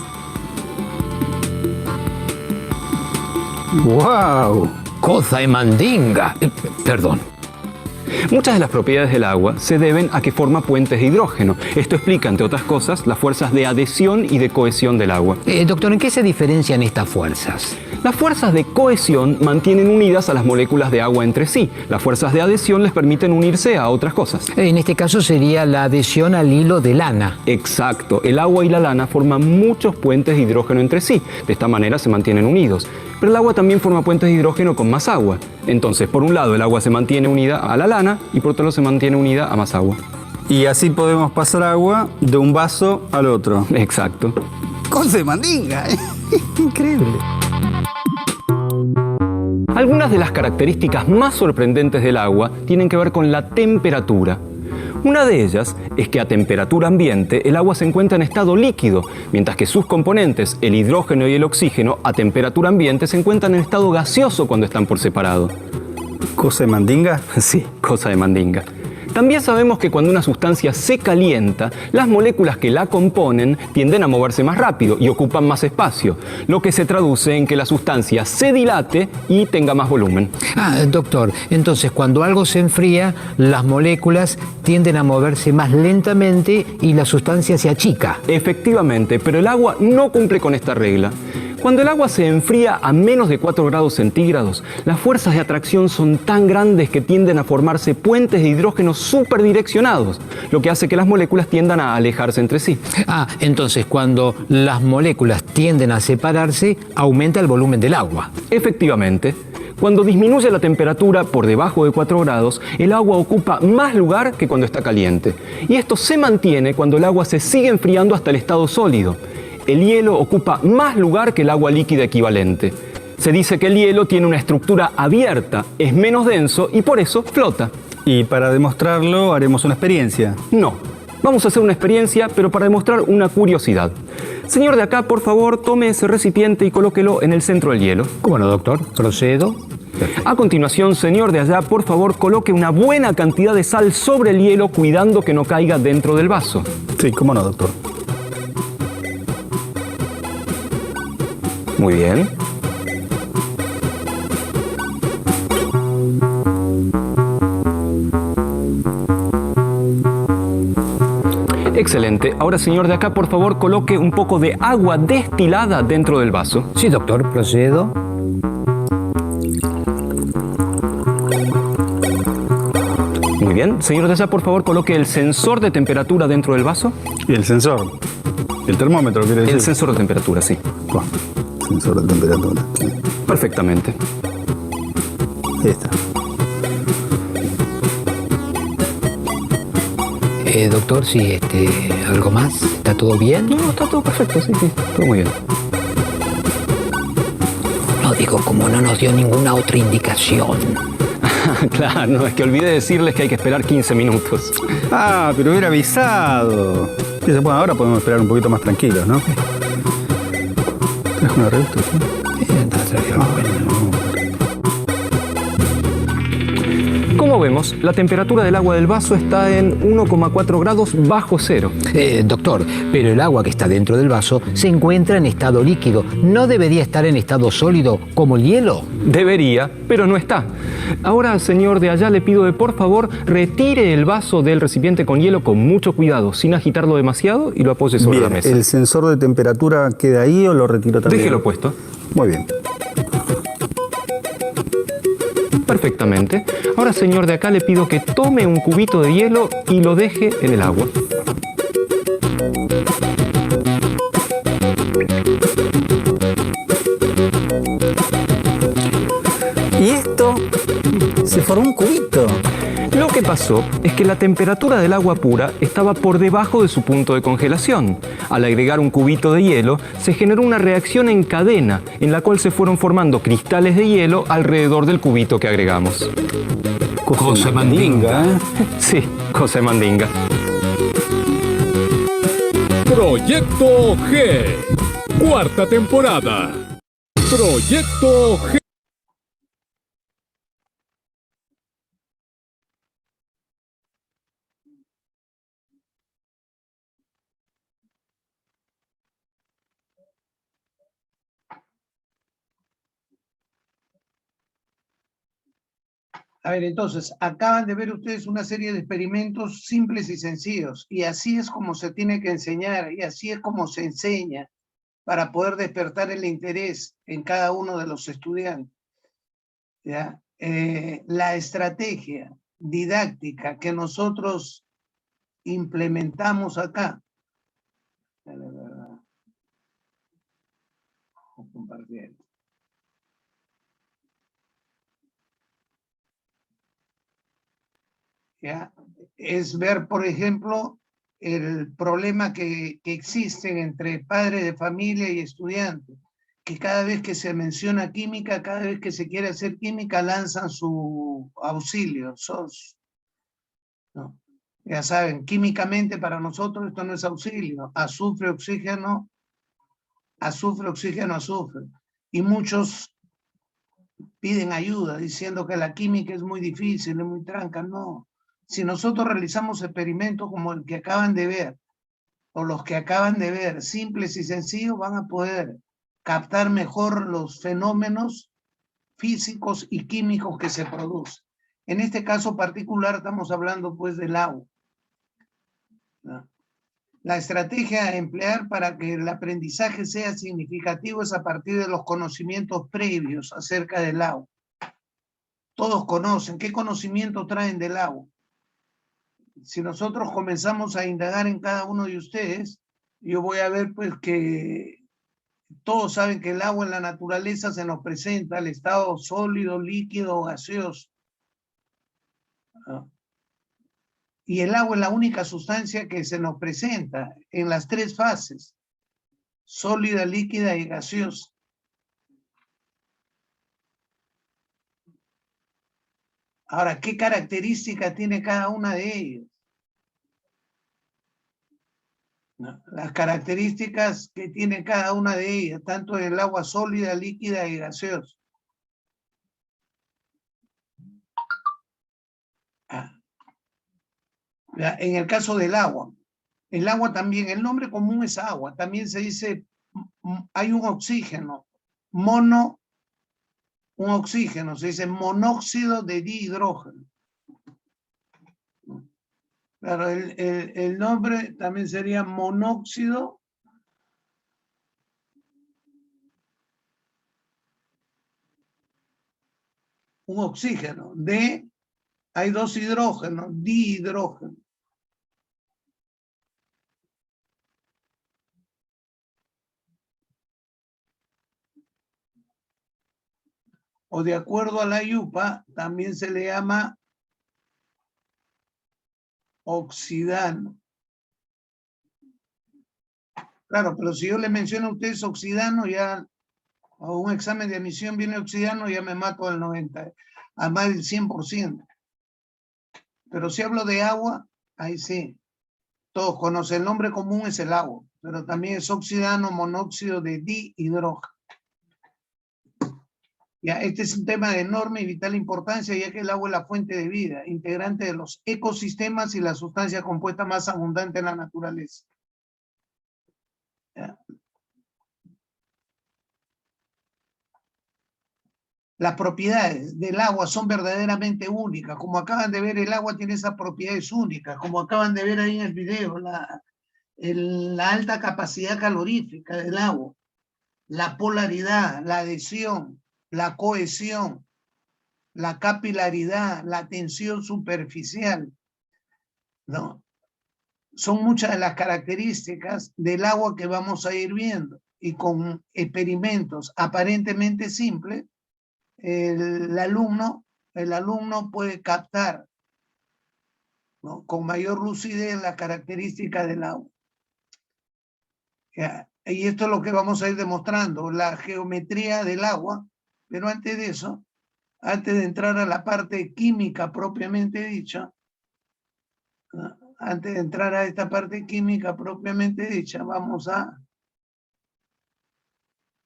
¡Wow! Cosa de mandinga. Perdón. Muchas de las propiedades del agua se deben a que forma puentes de hidrógeno. Esto explica, entre otras cosas, las fuerzas de adhesión y de cohesión del agua. Doctor, ¿en qué se diferencian estas fuerzas? Las fuerzas de cohesión mantienen unidas a las moléculas de agua entre sí. Las fuerzas de adhesión les permiten unirse a otras cosas. En este caso sería la adhesión al hilo de lana. Exacto. El agua y la lana forman muchos puentes de hidrógeno entre sí. De esta manera se mantienen unidos. Pero el agua también forma puentes de hidrógeno con más agua. Entonces, por un lado, el agua se mantiene unida a la lana y por otro lado se mantiene unida a más agua. Y así podemos pasar agua de un vaso al otro. Exacto. Cosa de mandinga. Increíble. Algunas de las características más sorprendentes del agua tienen que ver con la temperatura. Una de ellas es que a temperatura ambiente el agua se encuentra en estado líquido, mientras que sus componentes, el hidrógeno y el oxígeno, a temperatura ambiente se encuentran en estado gaseoso cuando están por separado. ¿Cosa de mandinga? Sí, cosa de mandinga. También sabemos que cuando una sustancia se calienta, las moléculas que la componen tienden a moverse más rápido y ocupan más espacio, lo que se traduce en que la sustancia se dilate y tenga más volumen. Doctor, entonces cuando algo se enfría, las moléculas tienden a moverse más lentamente y la sustancia se achica. Efectivamente, pero el agua no cumple con esta regla. Cuando el agua se enfría a menos de 4 grados centígrados, las fuerzas de atracción son tan grandes que tienden a formarse puentes de hidrógeno superdireccionados, lo que hace que las moléculas tiendan a alejarse entre sí. Entonces cuando las moléculas tienden a separarse, aumenta el volumen del agua. Efectivamente. Cuando disminuye la temperatura por debajo de 4 grados, el agua ocupa más lugar que cuando está caliente. Y esto se mantiene cuando el agua se sigue enfriando hasta el estado sólido. El hielo ocupa más lugar que el agua líquida equivalente. Se dice que el hielo tiene una estructura abierta, es menos denso y por eso flota. Y para demostrarlo haremos una experiencia. No, vamos a hacer una experiencia, pero para demostrar una curiosidad. Señor de acá, por favor, tome ese recipiente y colóquelo en el centro del hielo. ¿Cómo no, doctor? Procedo. A continuación, señor de allá, por favor, coloque una buena cantidad de sal sobre el hielo, cuidando que no caiga dentro del vaso. Sí, cómo no, doctor. Muy bien. Excelente. Ahora, señor de acá, por favor, coloque un poco de agua destilada dentro del vaso. Sí, doctor, procedo. Muy bien. Señor de allá, por favor, coloque el sensor de temperatura dentro del vaso. ¿Y el sensor? ¿El termómetro quiere decir? El sensor de temperatura, sí. Sensor de temperatura. Sí. Perfectamente. Ahí está. Doctor, sí, ¿algo más? ¿Está todo bien? No, está todo perfecto, sí, todo muy bien. No, digo, como no nos dio ninguna otra indicación. Claro, no, es que olvidé decirles que hay que esperar 15 minutos. Pero hubiera avisado. Bueno, ahora podemos esperar un poquito más tranquilos, ¿no? ¿Traes una revista? Como vemos, la temperatura del agua del vaso está en 1,4 grados bajo cero. Doctor, pero el agua que está dentro del vaso se encuentra en estado líquido. ¿No debería estar en estado sólido como el hielo? Debería, pero no está. Ahora, señor de allá, le pido de por favor retire el vaso del recipiente con hielo con mucho cuidado, sin agitarlo demasiado, y lo apoye sobre la mesa. ¿El sensor de temperatura queda ahí o lo retiro también? Déjelo puesto. Muy bien. Perfectamente. Ahora, señor de acá, le pido que tome un cubito de hielo y lo deje en el agua. ¿Y esto? Se formó un cubito. Lo que pasó es que la temperatura del agua pura estaba por debajo de su punto de congelación. Al agregar un cubito de hielo, se generó una reacción en cadena, en la cual se fueron formando cristales de hielo alrededor del cubito que agregamos. Cosa de mandinga. Sí, cosa de mandinga. Proyecto G. Cuarta temporada. Proyecto G. A ver, entonces, acaban de ver ustedes una serie de experimentos simples y sencillos, y así es como se tiene que enseñar, y así es como se enseña para poder despertar el interés en cada uno de los estudiantes. ¿Ya? La estrategia didáctica que nosotros implementamos acá, compartir. ¿Ya? Es ver, por ejemplo, el problema que existen entre padres de familia y estudiantes, que cada vez que se menciona química, cada vez que se quiere hacer química, lanzan su auxilio, SOS. ¿No? Ya saben, químicamente para nosotros esto no es auxilio, azufre, oxígeno, azufre, oxígeno, azufre. Y muchos piden ayuda diciendo que la química es muy difícil, es muy tranca. No. Si nosotros realizamos experimentos como el que acaban de ver, o los que acaban de ver, simples y sencillos, van a poder captar mejor los fenómenos físicos y químicos que se producen. En este caso particular estamos hablando pues del agua, ¿no? La estrategia a emplear para que el aprendizaje sea significativo es a partir de los conocimientos previos acerca del agua. Todos conocen, ¿qué conocimiento traen del agua? Si nosotros comenzamos a indagar en cada uno de ustedes, yo voy a ver pues que todos saben que el agua en la naturaleza se nos presenta al estado sólido, líquido o gaseoso. ¿No? Y el agua es la única sustancia que se nos presenta en las tres fases, sólida, líquida y gaseosa. Ahora, ¿qué características tiene cada una de ellas? ¿No? Las características que tiene cada una de ellas, tanto del agua sólida, líquida y gaseosa. En el caso del agua, el agua también, el nombre común es agua, también se dice, hay un oxígeno, un oxígeno, se dice monóxido de dihidrógeno. Claro, el nombre también sería monóxido un oxígeno, hay dos hidrógenos, dihidrógeno. O de acuerdo a la IUPA, también se le llama oxidano. Claro, pero si yo le menciono a ustedes oxidano, ya a un examen de admisión viene oxidano, ya me mato al 90, a más del 100%. Pero si hablo de agua, ahí sí. Todos conocen, el nombre común es el agua, pero también es oxidano, monóxido de dihidrógeno. Ya, este es un tema de enorme y vital importancia, ya que el agua es la fuente de vida, integrante de los ecosistemas y la sustancia compuesta más abundante en la naturaleza. Ya. Las propiedades del agua son verdaderamente únicas. Como acaban de ver, el agua tiene esas propiedades únicas. Como acaban de ver ahí en el video, la alta capacidad calorífica del agua, la polaridad, la adhesión, la cohesión, la capilaridad, la tensión superficial, ¿no? Son muchas de las características del agua que vamos a ir viendo. Y con experimentos aparentemente simples, el alumno puede captar, ¿no?, con mayor lucidez la característica del agua. Y esto es lo que vamos a ir demostrando, la geometría del agua, pero antes de eso, antes de entrar a la parte química propiamente dicha, ¿no?, antes de entrar a esta parte química propiamente dicha, vamos a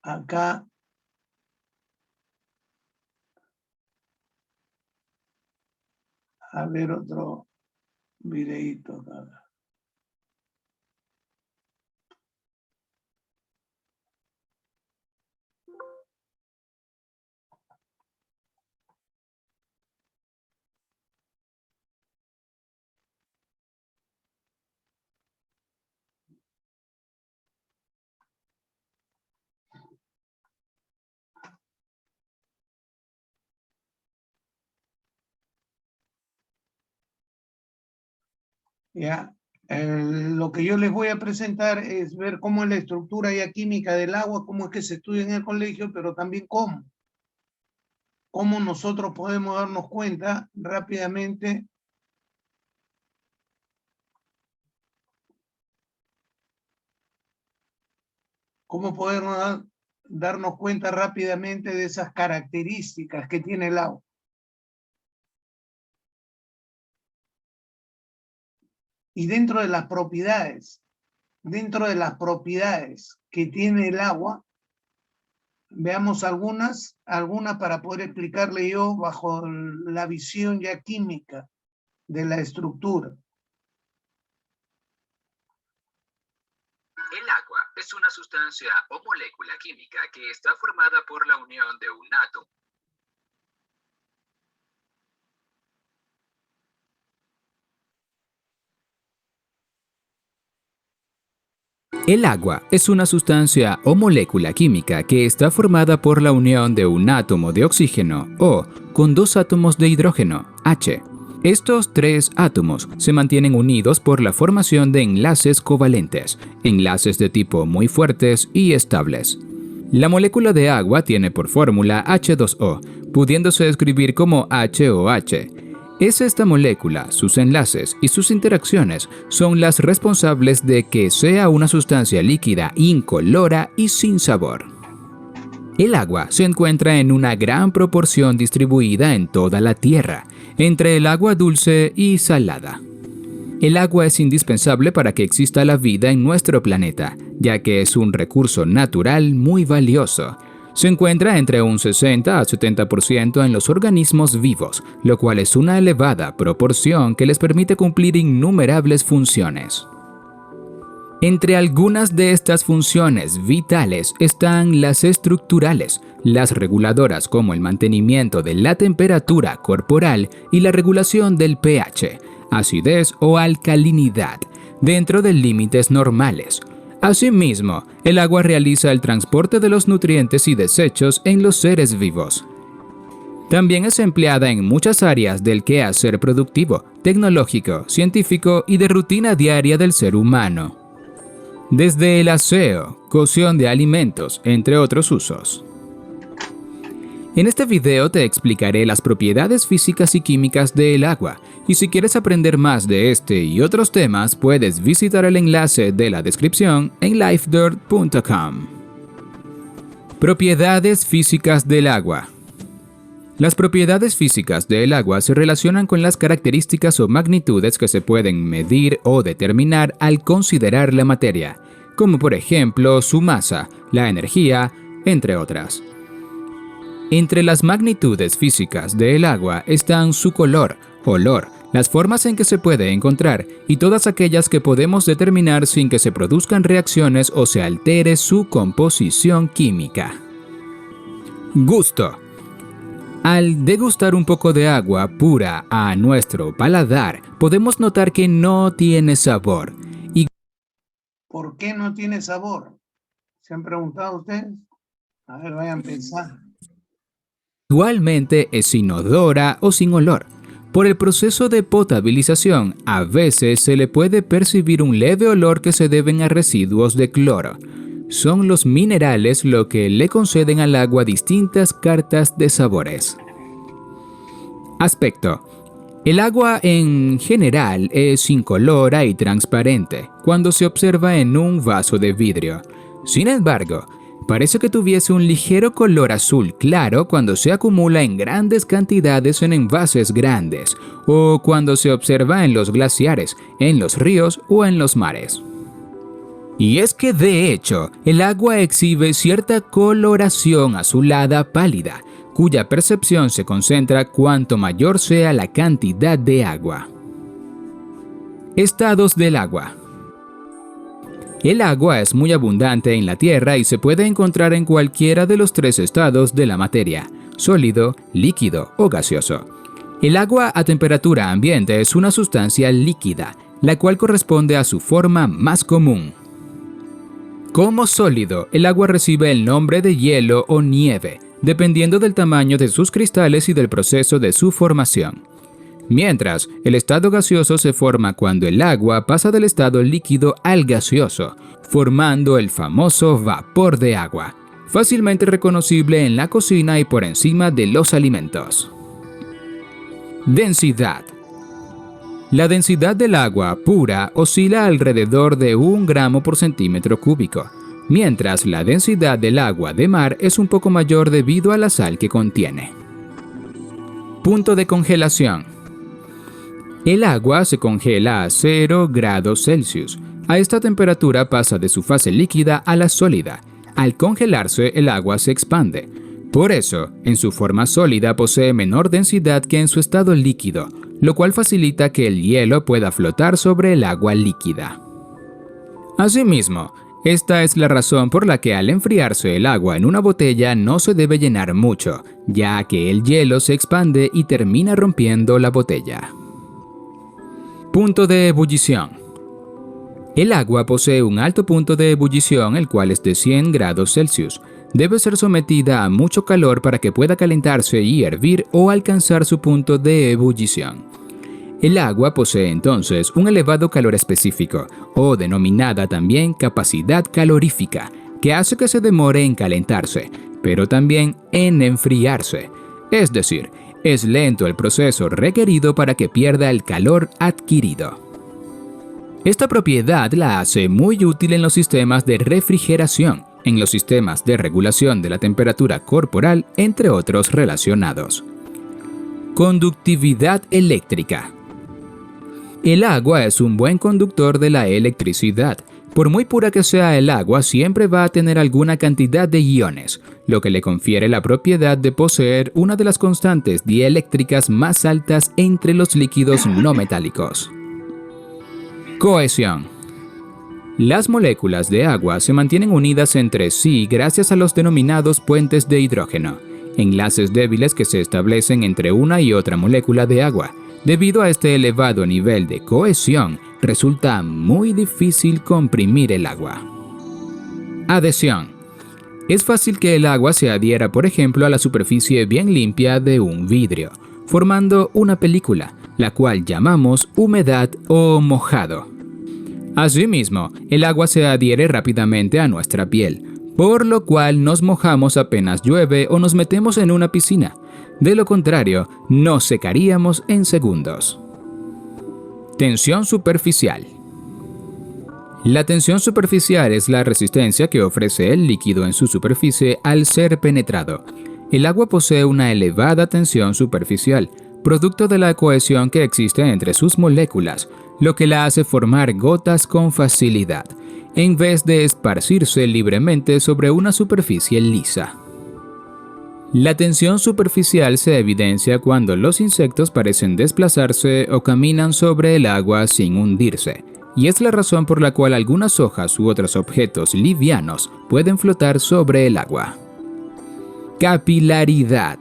acá a ver otro videíto acá. ¿ya? Lo que yo les voy a presentar es ver cómo es la estructura ya química del agua, cómo es que se estudia en el colegio, pero también cómo nosotros podemos darnos cuenta rápidamente darnos cuenta rápidamente de esas características que tiene el agua. Y dentro de las propiedades que tiene el agua, veamos algunas para poder explicarle yo bajo la visión ya química de la estructura. El agua es una sustancia o molécula química que está formada por la unión de un átomo. El agua es una sustancia o molécula química que está formada por la unión de un átomo de oxígeno O con dos átomos de hidrógeno H. Estos tres átomos se mantienen unidos por la formación de enlaces covalentes, enlaces de tipo muy fuertes y estables. La molécula de agua tiene por fórmula H2O, pudiéndose escribir como HOH. Es esta molécula, sus enlaces y sus interacciones son las responsables de que sea una sustancia líquida, incolora y sin sabor. El agua se encuentra en una gran proporción distribuida en toda la Tierra, entre el agua dulce y salada. El agua es indispensable para que exista la vida en nuestro planeta, ya que es un recurso natural muy valioso. Se encuentra entre un 60 a 70% en los organismos vivos, lo cual es una elevada proporción que les permite cumplir innumerables funciones. Entre algunas de estas funciones vitales están las estructurales, las reguladoras como el mantenimiento de la temperatura corporal y la regulación del pH, acidez o alcalinidad, dentro de límites normales. Asimismo, el agua realiza el transporte de los nutrientes y desechos en los seres vivos. También es empleada en muchas áreas del quehacer productivo, tecnológico, científico y de rutina diaria del ser humano. Desde el aseo, cocción de alimentos, entre otros usos. En este video te explicaré las propiedades físicas y químicas del agua, y si quieres aprender más de este y otros temas, puedes visitar el enlace de la descripción en lifedirt.com. Propiedades físicas del agua. Las propiedades físicas del agua se relacionan con las características o magnitudes que se pueden medir o determinar al considerar la materia, como por ejemplo su masa, la energía, entre otras. Entre las magnitudes físicas del agua están su color, olor, las formas en que se puede encontrar y todas aquellas que podemos determinar sin que se produzcan reacciones o se altere su composición química. Gusto. Al degustar un poco de agua pura a nuestro paladar, podemos notar que no tiene sabor. ¿Por qué no tiene sabor? ¿Se han preguntado ustedes? A ver, vayan a pensar. Igualmente es inodora o sin olor. Por el proceso de potabilización, a veces se le puede percibir un leve olor que se deben a residuos de cloro. Son los minerales lo que le conceden al agua distintas cartas de sabores. Aspecto. El agua en general es incolora y transparente cuando se observa en un vaso de vidrio. Sin embargo, parece que tuviese un ligero color azul claro cuando se acumula en grandes cantidades en envases grandes o cuando se observa en los glaciares, en los ríos o en los mares. Y es que de hecho, el agua exhibe cierta coloración azulada pálida, cuya percepción se concentra cuanto mayor sea la cantidad de agua. Estados del agua. El agua es muy abundante en la Tierra y se puede encontrar en cualquiera de los tres estados de la materia, sólido, líquido o gaseoso. El agua a temperatura ambiente es una sustancia líquida, la cual corresponde a su forma más común. Como sólido, el agua recibe el nombre de hielo o nieve, dependiendo del tamaño de sus cristales y del proceso de su formación. mientras el estado gaseoso se forma cuando el agua pasa del estado líquido al gaseoso, formando el famoso vapor de agua, fácilmente reconocible en la cocina y por encima de los alimentos. Densidad. La densidad del agua pura oscila alrededor de 1 gramo por centímetro cúbico, mientras la densidad del agua de mar es un poco mayor debido a la sal que contiene. Punto de congelación. El agua se congela a 0 grados Celsius. A esta temperatura pasa de su fase líquida a la sólida. Al congelarse, el agua se expande. Por eso, en su forma sólida posee menor densidad que en su estado líquido, lo cual facilita que el hielo pueda flotar sobre el agua líquida. Asimismo, esta es la razón por la que al enfriarse el agua en una botella no se debe llenar mucho, ya que el hielo se expande y termina rompiendo la botella. Punto de ebullición. El agua posee un alto punto de ebullición, el cual es de 100 grados Celsius. Debe ser sometida a mucho calor para que pueda calentarse y hervir o alcanzar su punto de ebullición. El agua posee entonces un elevado calor específico, o denominada también capacidad calorífica, que hace que se demore en calentarse, pero también en enfriarse. Es decir, es lento el proceso requerido para que pierda el calor adquirido. Esta propiedad la hace muy útil en los sistemas de refrigeración, en los sistemas de regulación de la temperatura corporal, entre otros relacionados. Conductividad eléctrica. El agua es un buen conductor de la electricidad. Por muy pura que sea el agua, siempre va a tener alguna cantidad de iones, lo que le confiere la propiedad de poseer una de las constantes dieléctricas más altas entre los líquidos no metálicos. Cohesión. Las moléculas de agua se mantienen unidas entre sí gracias a los denominados puentes de hidrógeno, enlaces débiles que se establecen entre una y otra molécula de agua. Debido a este elevado nivel de cohesión, resulta muy difícil comprimir el agua. Adhesión. Es fácil que el agua se adhiera, por ejemplo, a la superficie bien limpia de un vidrio, formando una película, la cual llamamos humedad o mojado. Asimismo, el agua se adhiere rápidamente a nuestra piel, por lo cual nos mojamos apenas llueve o nos metemos en una piscina. De lo contrario, nos secaríamos en segundos. Tensión superficial. La tensión superficial es la resistencia que ofrece el líquido en su superficie al ser penetrado. El agua posee una elevada tensión superficial, producto de la cohesión que existe entre sus moléculas, lo que la hace formar gotas con facilidad, en vez de esparcirse libremente sobre una superficie lisa. La tensión superficial se evidencia cuando los insectos parecen desplazarse o caminan sobre el agua sin hundirse, y es la razón por la cual algunas hojas u otros objetos livianos pueden flotar sobre el agua. Capilaridad.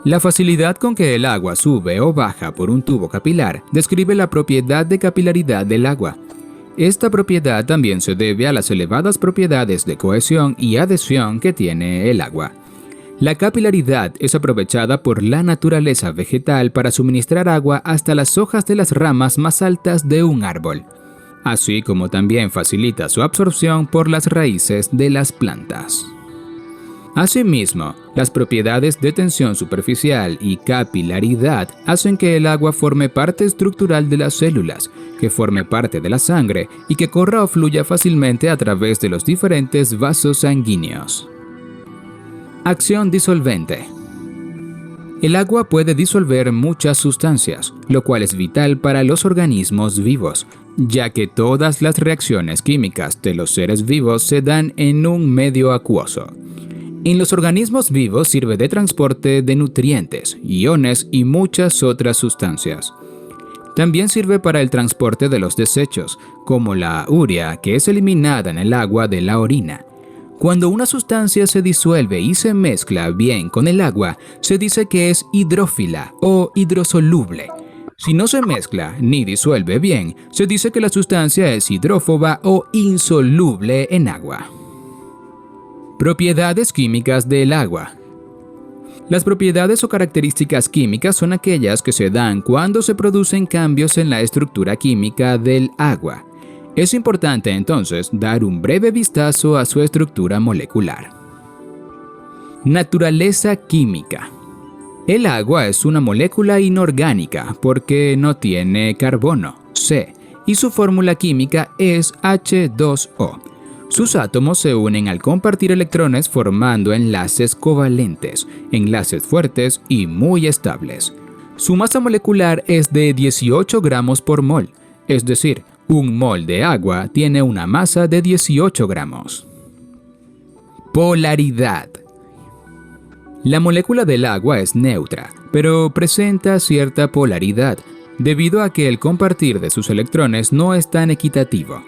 La facilidad con que el agua sube o baja por un tubo capilar describe la propiedad de capilaridad del agua. Esta propiedad también se debe a las elevadas propiedades de cohesión y adhesión que tiene el agua. La capilaridad es aprovechada por la naturaleza vegetal para suministrar agua hasta las hojas de las ramas más altas de un árbol, así como también facilita su absorción por las raíces de las plantas. Asimismo, las propiedades de tensión superficial y capilaridad hacen que el agua forme parte estructural de las células, que forme parte de la sangre y que corra o fluya fácilmente a través de los diferentes vasos sanguíneos. Acción disolvente. El agua puede disolver muchas sustancias, lo cual es vital para los organismos vivos, ya que todas las reacciones químicas de los seres vivos se dan en un medio acuoso. En los organismos vivos sirve de transporte de nutrientes, iones y muchas otras sustancias. También sirve para el transporte de los desechos, como la urea, que es eliminada en el agua de la orina. Cuando una sustancia se disuelve y se mezcla bien con el agua, se dice que es hidrófila o hidrosoluble. Si no se mezcla ni disuelve bien, se dice que la sustancia es hidrófoba o insoluble en agua. Propiedades químicas del agua. Las propiedades o características químicas son aquellas que se dan cuando se producen cambios en la estructura química del agua. Es importante entonces dar un breve vistazo a su estructura molecular. Naturaleza química. El agua es una molécula inorgánica porque no tiene carbono, C, y su fórmula química es H2O. Sus átomos se unen al compartir electrones formando enlaces covalentes, enlaces fuertes y muy estables. Su masa molecular es de 18 gramos por mol, es decir, un mol de agua tiene una masa de 18 gramos. Polaridad. La molécula del agua es neutra, pero presenta cierta polaridad, debido a que el compartir de sus electrones no es tan equitativo.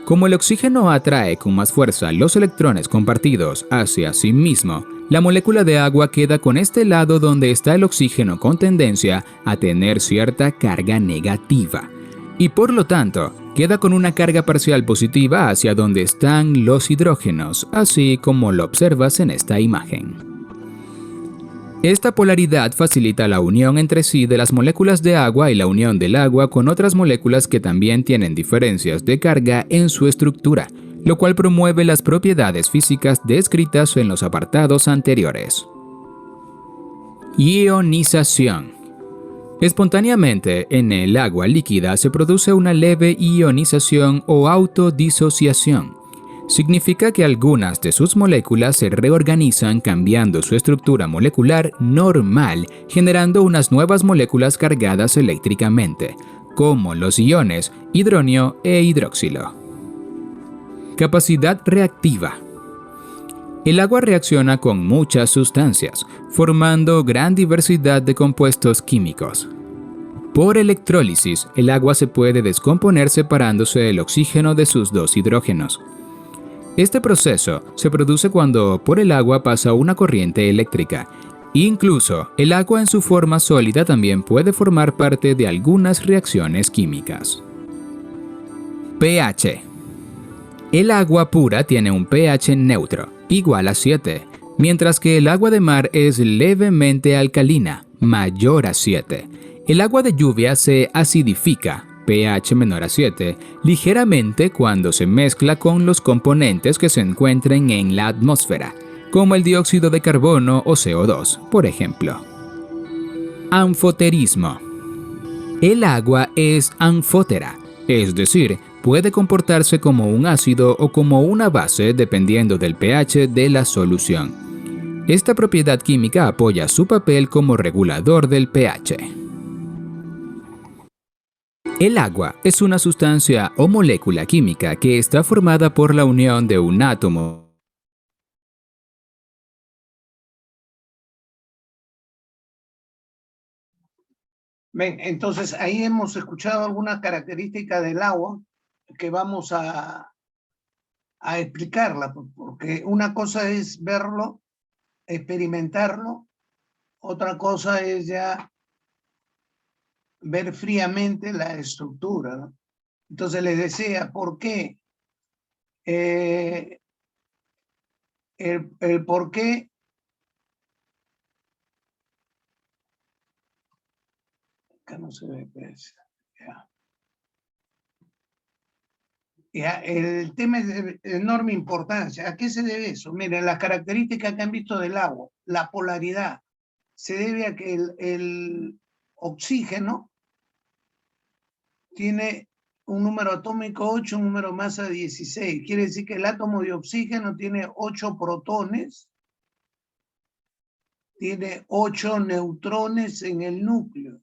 Como el oxígeno atrae con más fuerza los electrones compartidos hacia sí mismo, la molécula de agua queda con este lado donde está el oxígeno con tendencia a tener cierta carga negativa, y por lo tanto, queda con una carga parcial positiva hacia donde están los hidrógenos, así como lo observas en esta imagen. Esta polaridad facilita la unión entre sí de las moléculas de agua y la unión del agua con otras moléculas que también tienen diferencias de carga en su estructura, lo cual promueve las propiedades físicas descritas en los apartados anteriores. Ionización. Espontáneamente, en el agua líquida se produce una leve ionización o autodisociación. Significa que algunas de sus moléculas se reorganizan cambiando su estructura molecular normal, generando unas nuevas moléculas cargadas eléctricamente, como los iones hidronio e hidroxilo. Capacidad reactiva. El agua reacciona con muchas sustancias, formando gran diversidad de compuestos químicos. Por electrólisis, el agua se puede descomponer separándose el oxígeno de sus dos hidrógenos. Este proceso se produce cuando por el agua pasa una corriente eléctrica. Incluso, el agua en su forma sólida también puede formar parte de algunas reacciones químicas. pH. El agua pura tiene un pH neutro, igual a 7, mientras que el agua de mar es levemente alcalina, mayor a 7. El agua de lluvia se acidifica, pH menor a 7, ligeramente cuando se mezcla con los componentes que se encuentren en la atmósfera, como el dióxido de carbono o CO2, por ejemplo. Anfoterismo. El agua es anfótera, es decir, puede comportarse como un ácido o como una base dependiendo del pH de la solución. Esta propiedad química apoya su papel como regulador del pH. El agua es una sustancia o molécula química que está formada por la unión de un átomo. Ven, entonces ahí hemos escuchado alguna característica del agua que vamos a explicarla, porque una cosa es verlo, experimentarlo, otra cosa es ya ver fríamente la estructura, ¿no? Entonces les decía, ¿por qué? El por qué acá no se ve, pues, ya, el tema es de enorme importancia. ¿A qué se debe eso? Miren, las características que han visto del agua, la polaridad, se debe a que el oxígeno tiene un número atómico 8, un número masa 16. Quiere decir que el átomo de oxígeno tiene 8 protones, tiene 8 neutrones en el núcleo.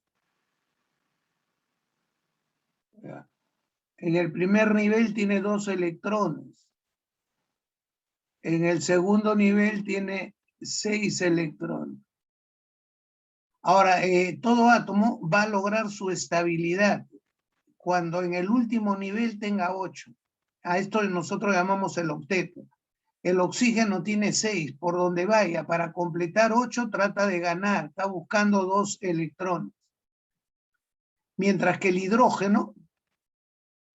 En el primer nivel tiene 2 electrones. En el segundo nivel tiene 6 electrones. Ahora, todo átomo va a lograr su estabilidad cuando en el último nivel tenga 8. A esto nosotros llamamos el octeto. El oxígeno tiene 6, por donde vaya, para completar 8 trata de ganar, está buscando 2 electrones. Mientras que el hidrógeno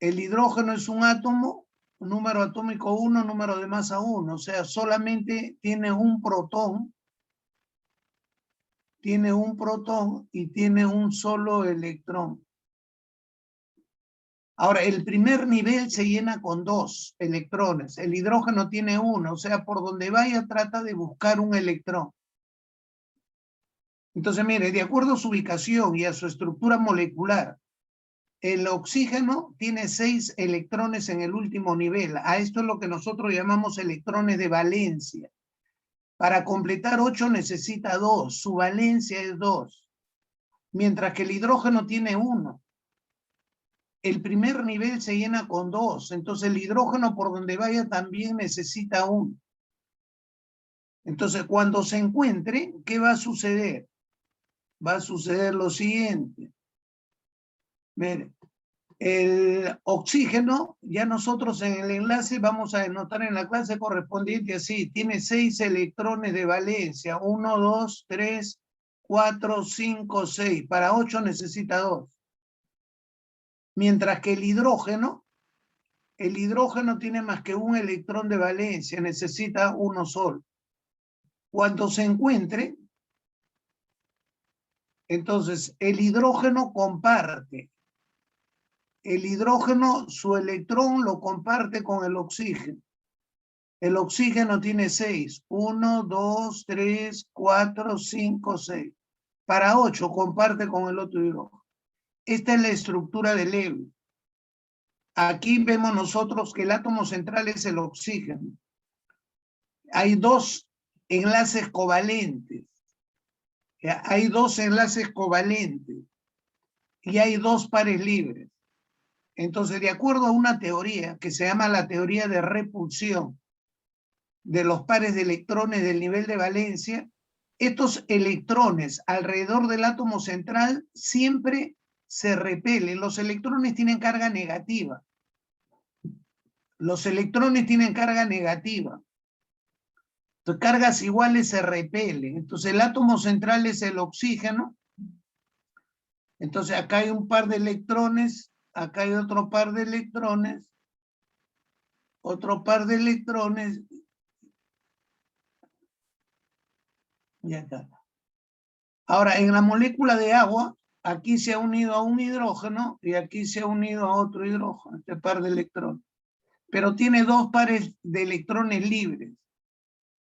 es un átomo, un número atómico 1, número de masa 1, o sea, solamente tiene un protón tiene un protón y tiene un solo electrón. Ahora, el primer nivel se llena con 2 electrones. El hidrógeno tiene 1, o sea, por donde vaya trata de buscar un electrón. Entonces, mire, de acuerdo a su ubicación y a su estructura molecular, el oxígeno tiene 6 electrones en el último nivel. A esto es lo que nosotros llamamos electrones de valencia. Para completar 8 necesita 2, su valencia es 2. Mientras que el hidrógeno tiene 1. El primer nivel se llena con 2, entonces el hidrógeno por donde vaya también necesita 1. Entonces cuando se encuentre, ¿qué va a suceder? Va a suceder lo siguiente. Miren, el oxígeno, ya nosotros en el enlace vamos a denotar en la clase correspondiente así, tiene 6 electrones de valencia, 1, 2, 3, 4, 5, 6, para 8 necesita 2. Mientras que el hidrógeno tiene más que un electrón de valencia, necesita 1 solo. Cuando se encuentre, entonces el hidrógeno comparte. El hidrógeno, su electrón lo comparte con el oxígeno. El oxígeno tiene 6. 1, 2, 3, 4, 5, 6. Para 8 comparte con el otro hidrógeno. Esta es la estructura del Lewis. Aquí vemos nosotros que el átomo central es el oxígeno. Hay 2 enlaces covalentes. Hay 2 enlaces covalentes. Y hay 2 pares libres. Entonces, de acuerdo a una teoría que se llama la teoría de repulsión de los pares de electrones del nivel de valencia, estos electrones alrededor del átomo central siempre se repelen. Los electrones tienen carga negativa. Los electrones tienen carga negativa. Entonces, cargas iguales se repelen. Entonces, el átomo central es el oxígeno. Entonces, acá hay un par de electrones. Acá hay otro par de electrones. Otro par de electrones. Y acá. Ahora, en la molécula de agua, aquí se ha unido a un hidrógeno y aquí se ha unido a otro hidrógeno, este par de electrones. Pero tiene 2 pares de electrones libres.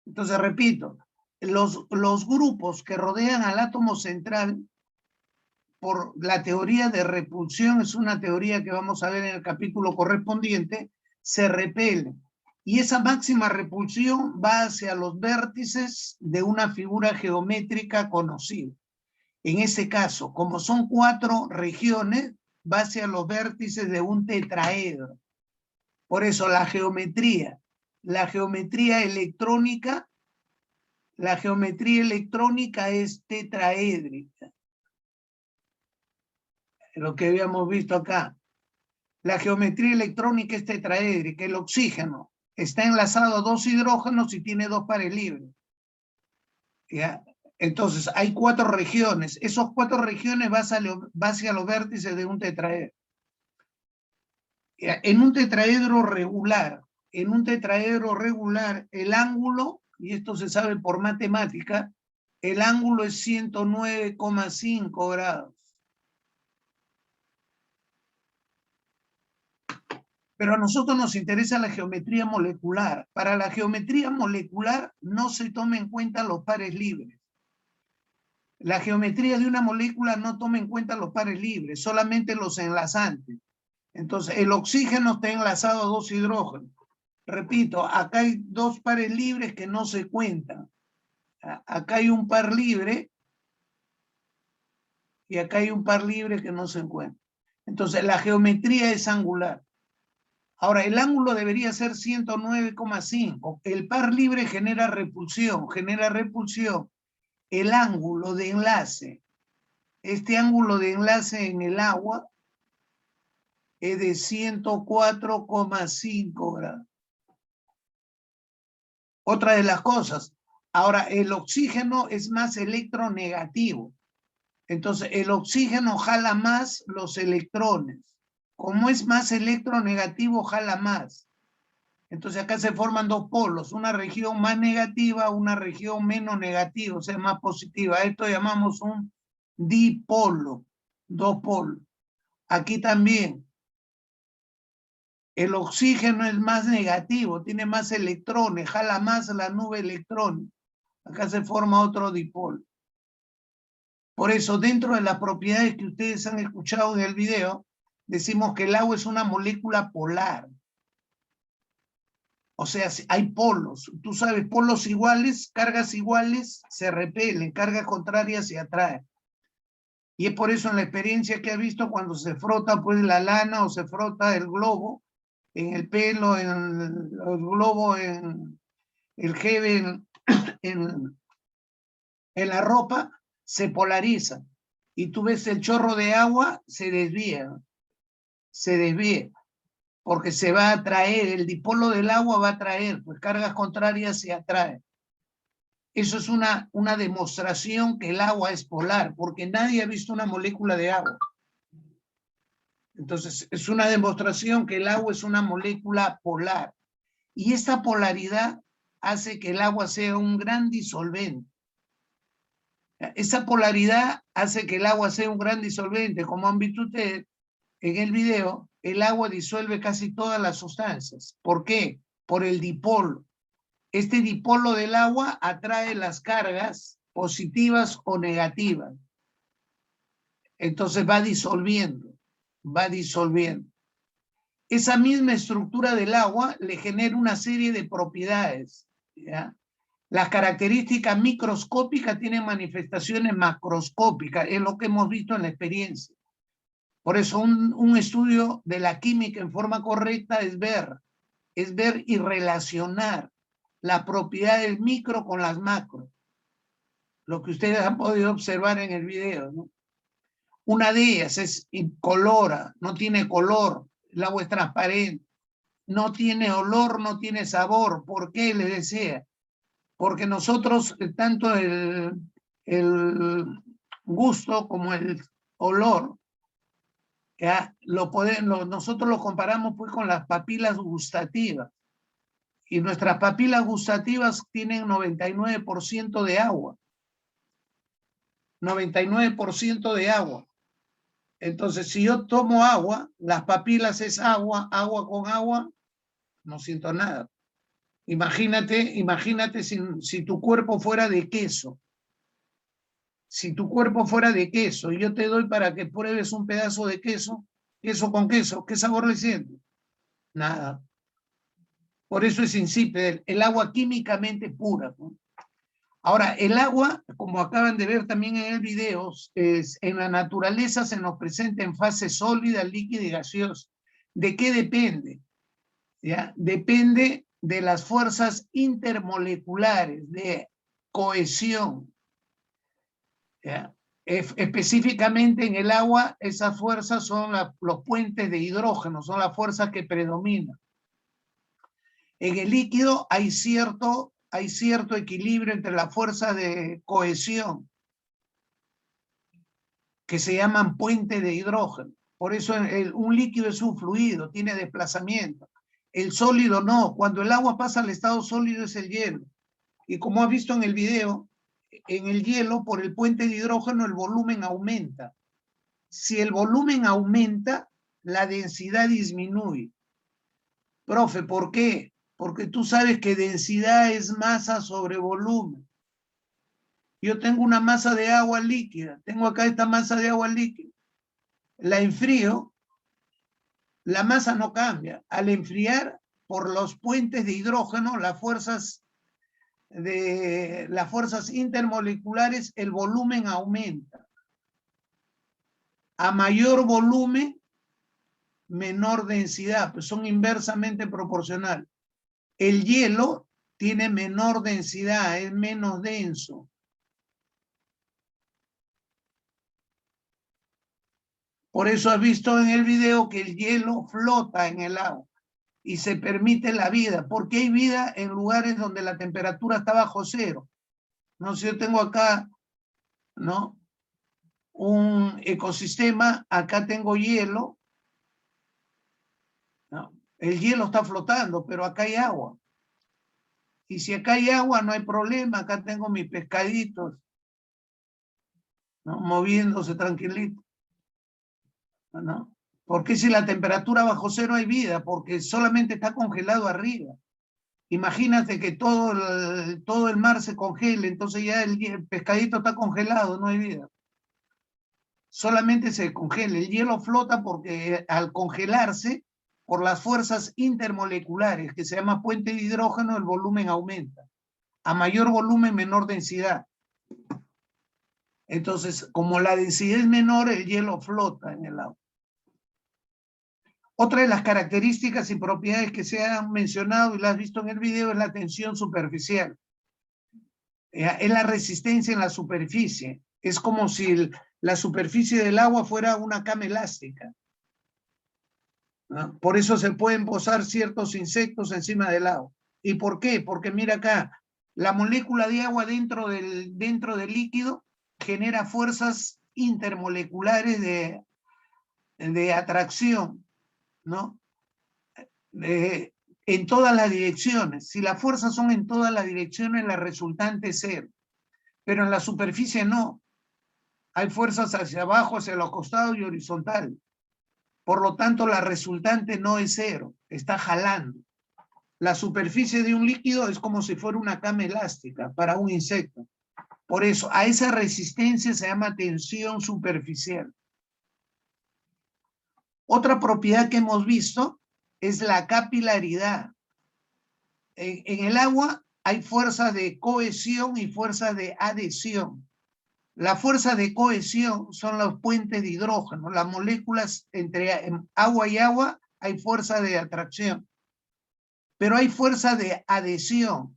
Entonces, repito, los grupos que rodean al átomo central, por la teoría de repulsión, es una teoría que vamos a ver en el capítulo correspondiente, se repelen. Y esa máxima repulsión va hacia los vértices de una figura geométrica conocida. En ese caso, como son 4 regiones, va hacia los vértices de un tetraedro. Por eso la geometría electrónica es tetraédrica. Lo que habíamos visto acá. La geometría electrónica es tetraédrica. El oxígeno está enlazado a 2 hidrógenos y tiene 2 pares libres. ¿Ya? Entonces, hay 4 regiones. Esos 4 regiones van hacia los vértices de un tetraedro. En un tetraedro regular, el ángulo, y esto se sabe por matemática, el ángulo es 109,5 grados. Pero a nosotros nos interesa la geometría molecular. Para la geometría molecular no se toma en cuenta los pares libres. La geometría de una molécula no toma en cuenta los pares libres, solamente los enlazantes. Entonces, el oxígeno está enlazado a 2 hidrógenos. Repito, acá hay 2 pares libres que no se cuentan. Acá hay un par libre y acá hay un par libre que no se encuentra. Entonces, la geometría es angular. Ahora, el ángulo debería ser 109,5. El par libre genera repulsión. El ángulo de enlace, este ángulo de enlace en el agua es de 104,5 grados. Otra de las cosas, ahora el oxígeno es más electronegativo. Entonces, el oxígeno jala más los electrones. Como es más electronegativo, jala más. Entonces acá se forman dos polos, una región más negativa, una región menos negativa, o sea, más positiva. Esto llamamos un dipolo, dos polos. Aquí también el oxígeno es más negativo, tiene más electrones, jala más la nube electrónica. Acá se forma otro dipolo. Por eso, dentro de las propiedades que ustedes han escuchado en el video, decimos que el agua es una molécula polar. O sea, hay polos. Tú sabes, polos iguales, cargas iguales, se repelen, cargas contrarias se atraen. Y es por eso en la experiencia que ha visto cuando se frota pues la lana o se frota el globo en el pelo, en el globo, en el gel, en la ropa, se polariza. Y tú ves el chorro de agua, se desvía, porque se va a atraer, el dipolo del agua va a atraer, pues cargas contrarias se atraen. Eso es una demostración que el agua es polar, porque nadie ha visto una molécula de agua. Entonces, es una demostración que el agua es una molécula polar. Y esta polaridad hace que el agua sea un gran disolvente. Esa polaridad hace que el agua sea un gran disolvente. Como han visto ustedes en el video, el agua disuelve casi todas las sustancias. ¿Por qué? Por el dipolo. Este dipolo del agua atrae las cargas positivas o negativas. Entonces va disolviendo. Esa misma estructura del agua le genera una serie de propiedades, ¿ya? Las características microscópicas tienen manifestaciones macroscópicas, es lo que hemos visto en la experiencia. Por eso un estudio de la química en forma correcta es ver y relacionar las propiedades micro con las macro. Lo que ustedes han podido observar en el video, ¿no? Una de ellas es incolora, no tiene color, el agua es transparente, no tiene olor, no tiene sabor. ¿Por qué? Les decía, porque nosotros, tanto el gusto como el olor, ¿ya? Nosotros lo comparamos pues con las papilas gustativas. Y nuestras papilas gustativas tienen 99% de agua. 99% de agua. Entonces, si yo tomo agua, las papilas es agua, agua con agua, no siento nada. Imagínate si tu cuerpo fuera de queso. Si tu cuerpo fuera de queso y yo te doy para que pruebes un pedazo de queso, queso con queso, ¿qué sabor le sientes? Nada. Por eso es insípida, el agua químicamente pura, ¿no? Ahora, el agua, como acaban de ver también en el video, en la naturaleza se nos presenta en fase sólida, líquida y gaseosa. ¿De qué depende? ¿Ya? Depende de las fuerzas intermoleculares, de cohesión. ¿Ya? Específicamente en el agua, esas fuerzas son los puentes de hidrógeno, son las fuerzas que predominan. En el líquido hay cierto equilibrio entre las fuerzas de cohesión, que se llaman puentes de hidrógeno. Por eso un líquido es un fluido, tiene desplazamiento. El sólido no, cuando el agua pasa al estado sólido es el hielo. Y como has visto en el video, en el hielo, por el puente de hidrógeno, el volumen aumenta. Si el volumen aumenta, la densidad disminuye. Profe, ¿por qué? Porque tú sabes que densidad es masa sobre volumen. Yo tengo una masa de agua líquida, tengo acá esta masa de agua líquida. La enfrío, la masa no cambia. Al enfriar, por los puentes de hidrógeno, las fuerzas intermoleculares, el volumen aumenta. A mayor volumen, menor densidad, pues son inversamente proporcionales. El hielo tiene menor densidad, es menos denso. Por eso has visto en el video que el hielo flota en el agua y se permite la vida, porque hay vida en lugares donde la temperatura está bajo cero. No sé, yo tengo acá, ¿no?, un ecosistema, acá tengo hielo, ¿no? El hielo está flotando, pero acá hay agua. Y si acá hay agua, no hay problema. Acá tengo mis pescaditos, ¿no? Moviéndose tranquilito, ¿no? ¿Por qué si la temperatura bajo cero hay vida? Porque solamente está congelado arriba. Imagínate que todo el mar se congele, entonces ya el pescadito está congelado, no hay vida. Solamente se congela. El hielo flota porque al congelarse, por las fuerzas intermoleculares, que se llama puente de hidrógeno, el volumen aumenta. A mayor volumen, menor densidad. Entonces, como la densidad es menor, el hielo flota en el agua. Otra de las características y propiedades que se han mencionado y las has visto en el video es la tensión superficial. Es la resistencia en la superficie. Es como si la superficie del agua fuera una cama elástica, ¿no? Por eso se pueden posar ciertos insectos encima del agua. ¿Y por qué? Porque mira acá, la molécula de agua dentro del líquido genera fuerzas intermoleculares de atracción, ¿no? En todas las direcciones. Si las fuerzas son en todas las direcciones, la resultante es cero. Pero en la superficie no. Hay fuerzas hacia abajo, hacia los costados y horizontal. Por lo tanto, la resultante no es cero, está jalando. La superficie de un líquido es como si fuera una cama elástica para un insecto. Por eso, a esa resistencia se llama tensión superficial. Otra propiedad que hemos visto es la capilaridad. En el agua hay fuerzas de cohesión y fuerzas de adhesión. Las fuerzas de cohesión son los puentes de hidrógeno. Las moléculas entre agua y agua hay fuerza de atracción. Pero hay fuerza de adhesión,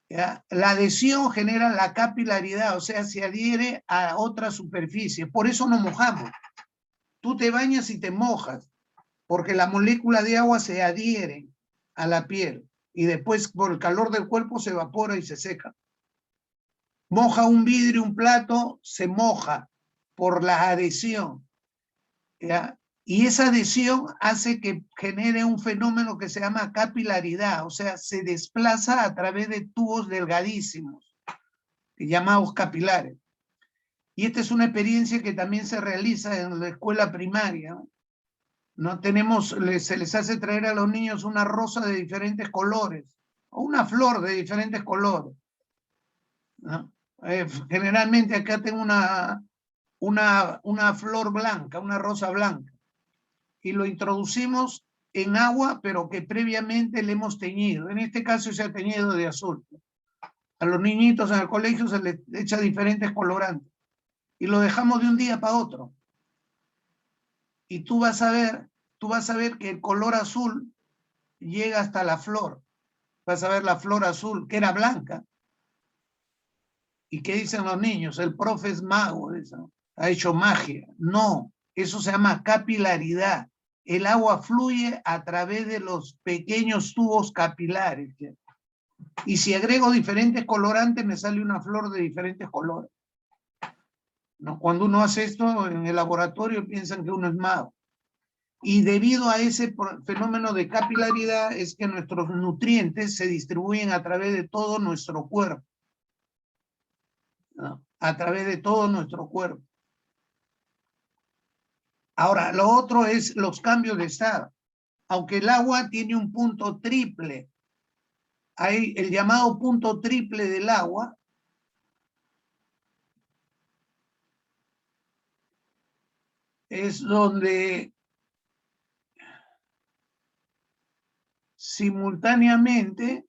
¿ya? La adhesión genera la capilaridad, o sea, se adhiere a otra superficie. Por eso nos mojamos. Tú te bañas y te mojas, porque la molécula de agua se adhiere a la piel y después por el calor del cuerpo se evapora y se seca. Moja un vidrio, un plato, se moja por la adhesión, ¿ya? Y esa adhesión hace que genere un fenómeno que se llama capilaridad, o sea, se desplaza a través de tubos delgadísimos, llamados capilares. Y esta es una experiencia que también se realiza en la escuela primaria, ¿no? Se les hace traer a los niños una rosa de diferentes colores, o una flor de diferentes colores, ¿no? Generalmente acá tengo una flor blanca, una rosa blanca, y lo introducimos en agua, pero que previamente le hemos teñido. En este caso se ha teñido de azul. A los niñitos en el colegio se les echa diferentes colorantes, y lo dejamos de un día para otro. Y tú vas a ver que el color azul llega hasta la flor. Vas a ver la flor azul, que era blanca. ¿Y qué dicen los niños? El profe es mago, eso, ha hecho magia. No, eso se llama capilaridad. El agua fluye a través de los pequeños tubos capilares. Y si agrego diferentes colorantes, me sale una flor de diferentes colores, ¿no? Cuando uno hace esto en el laboratorio, piensan que uno es mago. Y debido a ese fenómeno de capilaridad es que nuestros nutrientes se distribuyen a través de todo nuestro cuerpo, ¿no? A través de todo nuestro cuerpo. Ahora, lo otro es los cambios de estado. Aunque el agua tiene un punto triple, hay el llamado punto triple del agua, es donde simultáneamente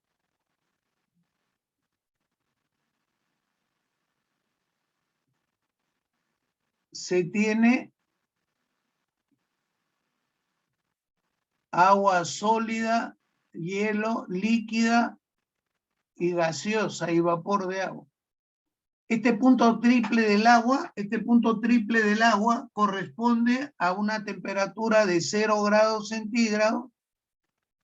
se tiene agua sólida, hielo, líquida y gaseosa y vapor de agua. Este punto triple del agua corresponde a una temperatura de 0 grados centígrados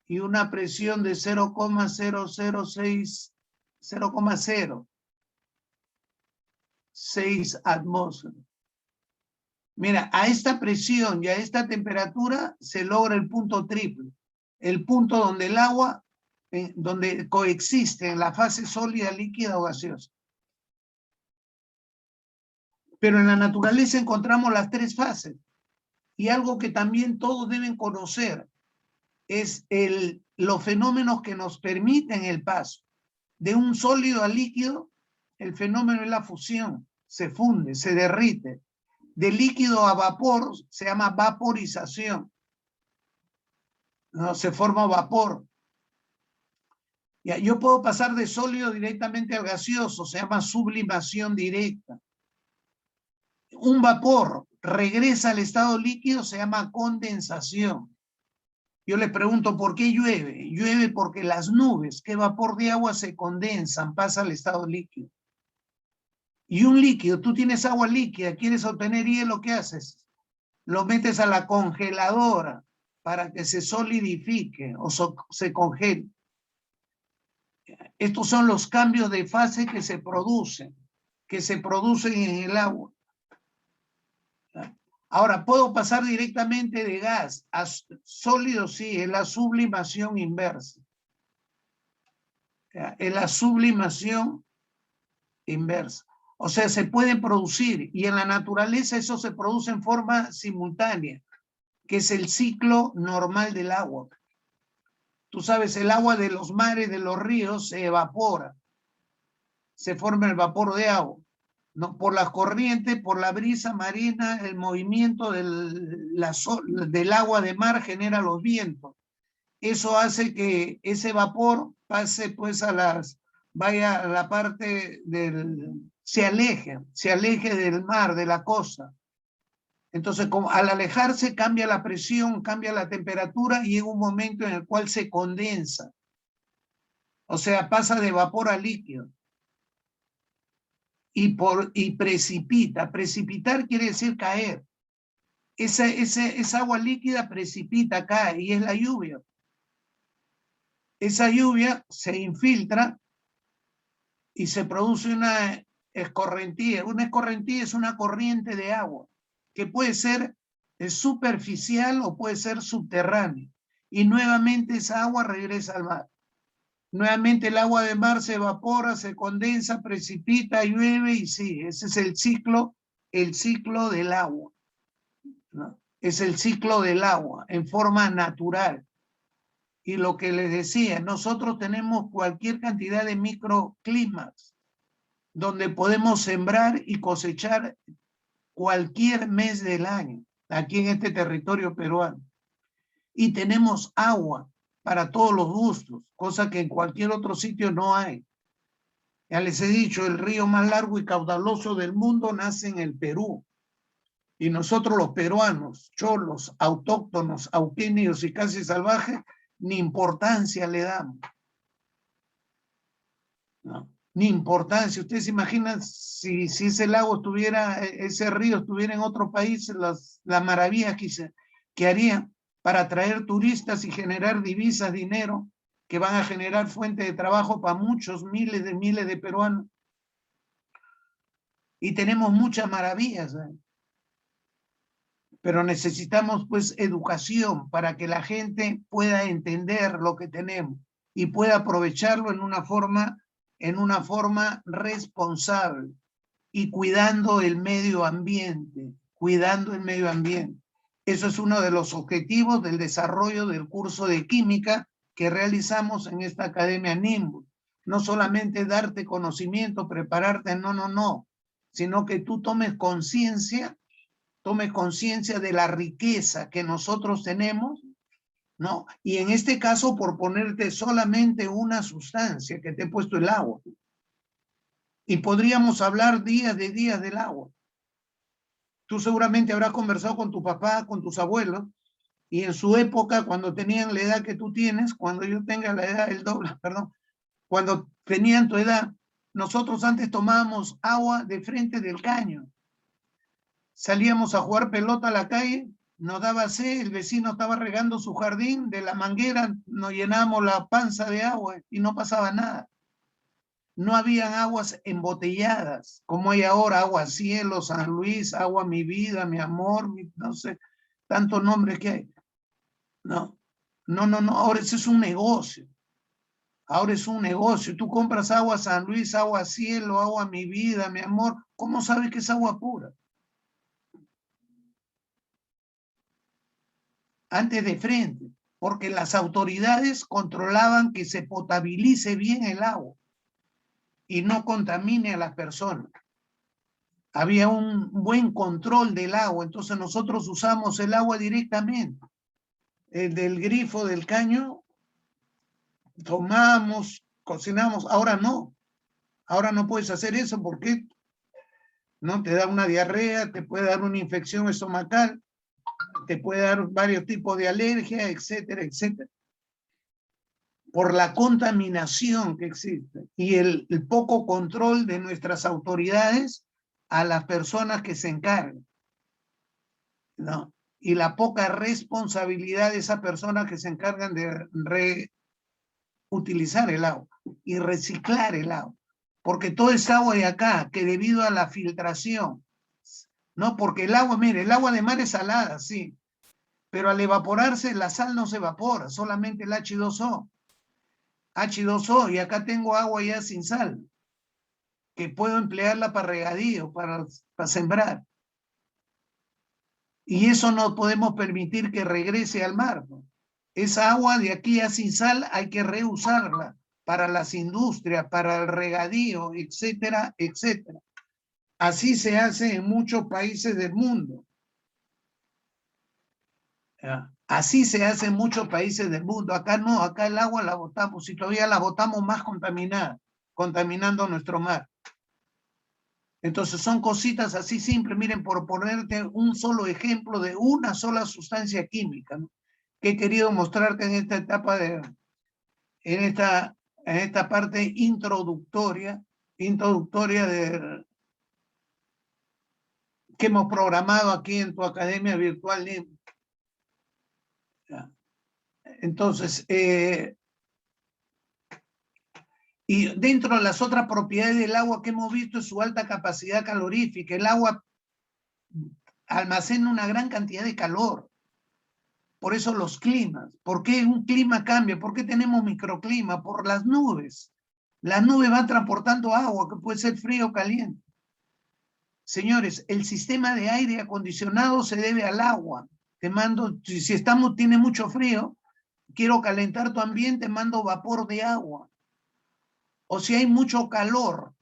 y una presión de 0,006 atmósferas. Mira, a esta presión y a esta temperatura se logra el punto triple. el punto donde el agua, donde coexiste en la fase sólida, líquida o gaseosa. Pero en la naturaleza encontramos las tres fases. Y algo que también todos deben conocer es los fenómenos que nos permiten el paso. De un sólido a líquido, el fenómeno es la fusión, se funde, se derrite. De líquido a vapor se llama vaporización. ¿No? Se forma vapor. Ya, yo puedo pasar de sólido directamente al gaseoso, se llama sublimación directa. Un vapor regresa al estado líquido, se llama condensación. Yo le pregunto, ¿por qué llueve? Llueve porque las nubes, que vapor de agua, se condensan, pasa al estado líquido. Y un líquido, tú tienes agua líquida, quieres obtener hielo, ¿qué haces? Lo metes a la congeladora para que se solidifique o se congele. Estos son los cambios de fase que se producen en el agua. Ahora, ¿puedo pasar directamente de gas a sólido? Sí, es la sublimación inversa. Es la sublimación inversa. O sea, se pueden producir, y en la naturaleza eso se produce en forma simultánea, que es el ciclo normal del agua. Tú sabes, el agua de los mares, de los ríos, se evapora. Se forma el vapor de agua. ¿No? Por las corrientes, por la brisa marina, el movimiento del agua de mar genera los vientos. Eso hace que ese vapor pase pues vaya a la parte se aleje del mar, de la costa. Entonces, al alejarse cambia la presión, cambia la temperatura y llega un momento en el cual se condensa. O sea, pasa de vapor a líquido. Y precipita. Precipitar quiere decir caer. Esa agua líquida precipita, cae, y es la lluvia. Esa lluvia se infiltra y se produce una escorrentía. Una escorrentía es una corriente de agua, que puede ser superficial o puede ser subterránea. Y nuevamente esa agua regresa al mar. Nuevamente el agua de mar se evapora, se condensa, precipita, llueve, y sí, ese es el ciclo del agua, ¿no? Es el ciclo del agua en forma natural. Y lo que les decía, nosotros tenemos cualquier cantidad de microclimas donde podemos sembrar y cosechar cualquier mes del año, aquí en este territorio peruano. Y tenemos agua para todos los gustos, cosa que en cualquier otro sitio no hay. Ya les he dicho, el río más largo y caudaloso del mundo nace en el Perú. Y nosotros los peruanos, cholos, autóctonos, auquénidos y casi salvajes, ni importancia le damos. No, ni importancia. Ustedes se imaginan si ese lago estuviera, ese río estuviera en otro país, las maravillas que haría para atraer turistas y generar divisas, dinero, que van a generar fuente de trabajo para muchos miles de peruanos. Y tenemos muchas maravillas, ¿eh? Pero necesitamos pues educación para que la gente pueda entender lo que tenemos y pueda aprovecharlo en una forma responsable y cuidando el medio ambiente, Eso es uno de los objetivos del desarrollo del curso de química que realizamos en esta academia Nimbus. No solamente darte conocimiento, prepararte, no, sino que tú tomes conciencia de la riqueza que nosotros tenemos, ¿no? Y en este caso, por ponerte solamente una sustancia que te he puesto, el agua. Y podríamos hablar días del agua. Tú seguramente habrás conversado con tu papá, con tus abuelos, y en su época, cuando tenían la edad que tú tienes, cuando yo tenga la edad, cuando tenían tu edad, nosotros antes tomábamos agua de frente del caño. Salíamos a jugar pelota a la calle, nos daba sed, el vecino estaba regando su jardín, de la manguera nos llenábamos la panza de agua y no pasaba nada. No habían aguas embotelladas, como hay ahora, agua cielo, San Luis, agua mi vida, mi amor, no sé, tantos nombres que hay. No No, ahora ese es un negocio. Ahora es un negocio. Tú compras agua San Luis, agua Cielo, agua Mi Vida, mi amor. ¿Cómo sabes que es agua pura? Antes de frente, porque las autoridades controlaban que se potabilice bien el agua y no contamine a las personas. Había un buen control del agua, entonces nosotros usamos el agua directamente. Del grifo, del caño, tomamos, cocinamos. Ahora no puedes hacer eso porque no te da una diarrea, te puede dar una infección estomacal, te puede dar varios tipos de alergia, etcétera, etcétera. Por la contaminación que existe y el poco control de nuestras autoridades a las personas que se encargan, ¿no? Y la poca responsabilidad de esas personas que se encargan de reutilizar el agua y reciclar el agua. Porque todo esa agua de acá, que debido a la filtración, ¿no? Porque el agua, mire, el agua de mar es salada, sí, pero al evaporarse la sal no se evapora, solamente el H2O. H2O, y acá tengo agua ya sin sal, que puedo emplearla para regadío, para sembrar. Y eso no podemos permitir que regrese al mar, ¿no? Esa agua de aquí ya sin sal hay que reusarla para las industrias, para el regadío, etcétera, etcétera. Así se hace en muchos países del mundo. Así se hace en muchos países del mundo. Acá no, acá el agua la botamos y todavía la botamos más contaminada, contaminando nuestro mar. Entonces son cositas así simples. Miren, por ponerte un solo ejemplo de una sola sustancia química, ¿no? Que he querido mostrarte en esta etapa en esta parte introductoria que hemos programado aquí en tu Academia Virtual Nimbus. Entonces, y dentro de las otras propiedades del agua que hemos visto es su alta capacidad calorífica. El agua almacena una gran cantidad de calor. Por eso los climas. ¿Por qué un clima cambia? ¿Por qué tenemos microclima? Por las nubes. Las nubes van transportando agua, que puede ser frío o caliente. Señores, el sistema de aire acondicionado se debe al agua. Te mando, si tiene mucho frío, quiero calentar tu ambiente, mando vapor de agua. O si hay mucho calor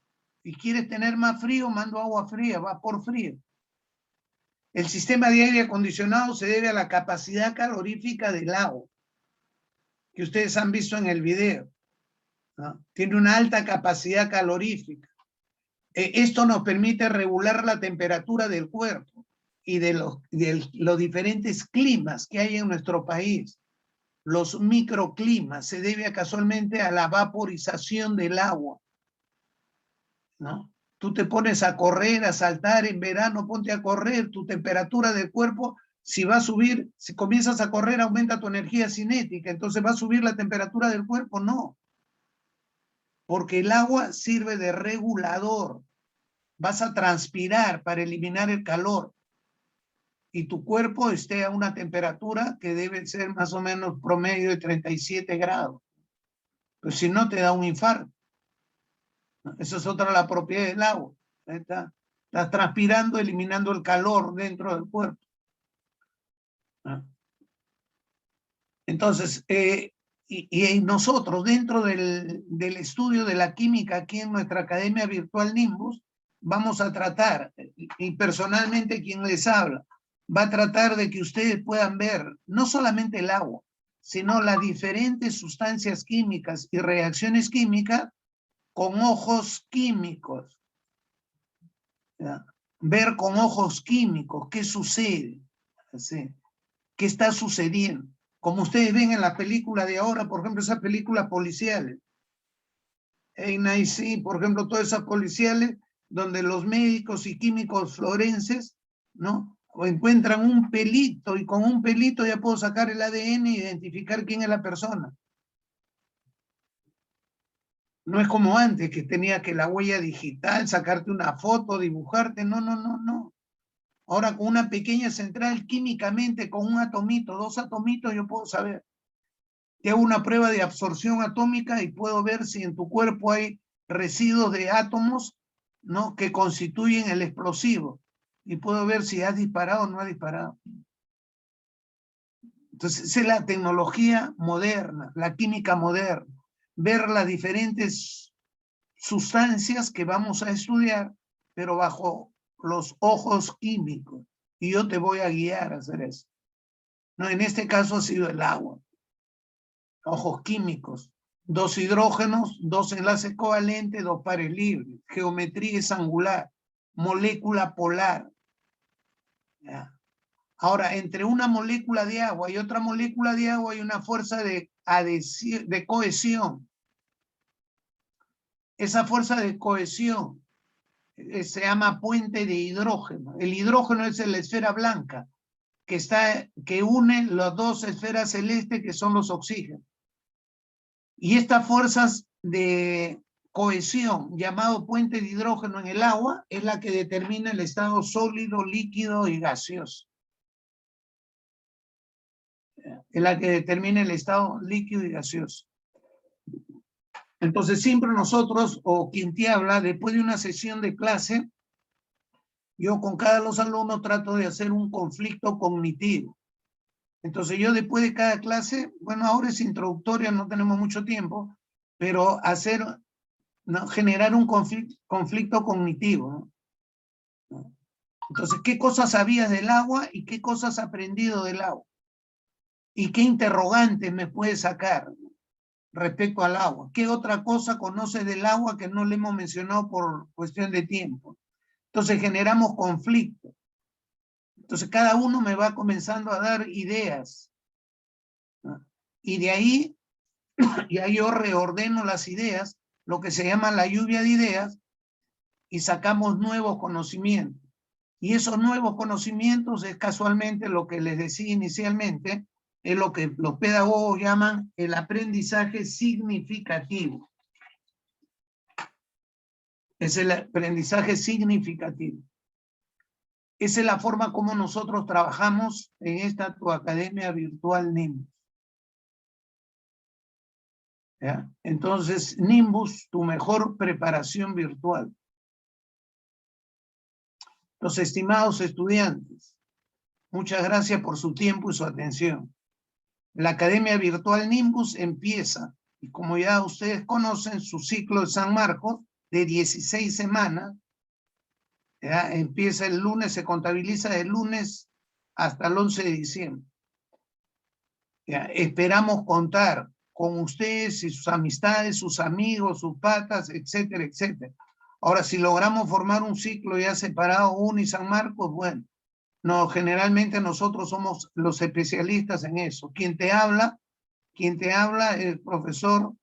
y quieres tener más frío, mando agua fría, vapor frío. El sistema de aire acondicionado se debe a la capacidad calorífica del agua, que ustedes han visto en el video, ¿no? Tiene una alta capacidad calorífica. Esto nos permite regular la temperatura del cuerpo y de los diferentes climas que hay en nuestro país. Los microclimas se debe casualmente a la vaporización del agua, ¿no? Tú te pones a correr, a saltar en verano, ponte a correr, tu temperatura del cuerpo, si va a subir, si comienzas a correr, aumenta tu energía cinética, entonces va a subir la temperatura del cuerpo, no. Porque el agua sirve de regulador. Vas a transpirar para eliminar el calor. Y tu cuerpo esté a una temperatura que debe ser más o menos promedio de 37 grados. Pues si no, te da un infarto. Esa es otra la propiedad del agua. Estás transpirando, eliminando el calor dentro del cuerpo. Entonces, y nosotros dentro del estudio de la química aquí en nuestra Academia Virtual Nimbus, vamos a tratar, y personalmente quien les habla, va a tratar de que ustedes puedan ver no solamente el agua, sino las diferentes sustancias químicas y reacciones químicas con ojos químicos. ¿Ya? Ver con ojos químicos qué sucede, ¿sí? ¿Qué está sucediendo? Como ustedes ven en la película de ahora, por ejemplo, esas películas policiales. NIC, por ejemplo, todas esas policiales donde los médicos y químicos forenses, ¿no? O encuentran un pelito y con un pelito ya puedo sacar el ADN e identificar quién es la persona. No es como antes, que tenía que la huella digital, sacarte una foto, dibujarte. No, no, no, no. Ahora con una pequeña central químicamente, con un atomito, 2 atomitos, yo puedo saber. Te hago una prueba de absorción atómica y puedo ver si en tu cuerpo hay residuos de átomos, ¿no?, que constituyen el explosivo. Y puedo ver si has disparado o no has disparado. Entonces, esa es la tecnología moderna, la química moderna. Ver las diferentes sustancias que vamos a estudiar, pero bajo los ojos químicos. Y yo te voy a guiar a hacer eso. No, en este caso ha sido el agua. Ojos químicos. 2 hidrógenos, 2 enlaces covalentes, 2 pares libres. Geometría es angular. Molécula polar. ¿Ya? Ahora, entre una molécula de agua y otra molécula de agua hay una fuerza de cohesión. Esa fuerza de cohesión se llama puente de hidrógeno. El hidrógeno es la esfera blanca que une las 2 esferas celestes que son los oxígenos. Y estas fuerzas de cohesión, llamado puente de hidrógeno en el agua, es la que determina el estado sólido, líquido y gaseoso. Es la que determina el estado líquido y gaseoso. Entonces siempre nosotros, o quien te habla, después de una sesión de clase, yo con cada los alumnos trato de hacer un conflicto cognitivo. Entonces yo después de cada clase, bueno, ahora es introductoria, no tenemos mucho tiempo, pero generar un conflicto cognitivo, ¿no? Entonces, ¿qué cosas sabías del agua y qué cosas has aprendido del agua? ¿Y qué interrogantes me puedes sacar respecto al agua? ¿Qué otra cosa conoces del agua que no le hemos mencionado por cuestión de tiempo? Entonces generamos conflicto. Entonces cada uno me va comenzando a dar ideas, ¿no? Y de ahí, ya yo reordeno las ideas, lo que se llama la lluvia de ideas, y sacamos nuevos conocimientos. Y esos nuevos conocimientos es casualmente lo que les decía inicialmente, es lo que los pedagogos llaman el aprendizaje significativo. Es el aprendizaje significativo. Esa es la forma como nosotros trabajamos en esta tu academia virtual Nimbus. ¿Ya? Entonces, Nimbus, tu mejor preparación virtual. Los estimados estudiantes, muchas gracias por su tiempo y su atención. La Academia Virtual Nimbus empieza, y como ya ustedes conocen, su ciclo de San Marcos, de 16 semanas, ¿ya? Empieza el lunes, se contabiliza del lunes hasta el 11 de diciembre. ¿Ya? Esperamos contar con ustedes y sus amistades, sus amigos, sus patas, etcétera, etcétera. Ahora, si logramos formar un ciclo ya separado, UNI y San Marcos, bueno, no, generalmente nosotros somos los especialistas en eso. Quien te habla es el profesor,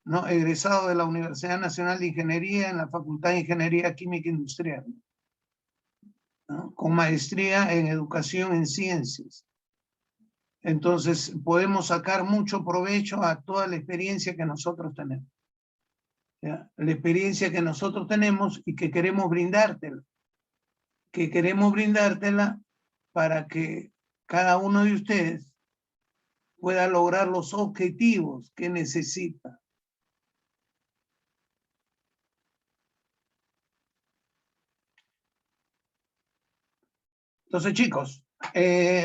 ¿no?, egresado de la Universidad Nacional de Ingeniería en la Facultad de Ingeniería Química Industrial, ¿no?, con maestría en Educación en Ciencias. Entonces, podemos sacar mucho provecho a toda la experiencia que nosotros tenemos. ¿Ya? La experiencia que nosotros tenemos y que queremos brindártela. Para que cada uno de ustedes pueda lograr los objetivos que necesita. Entonces, chicos,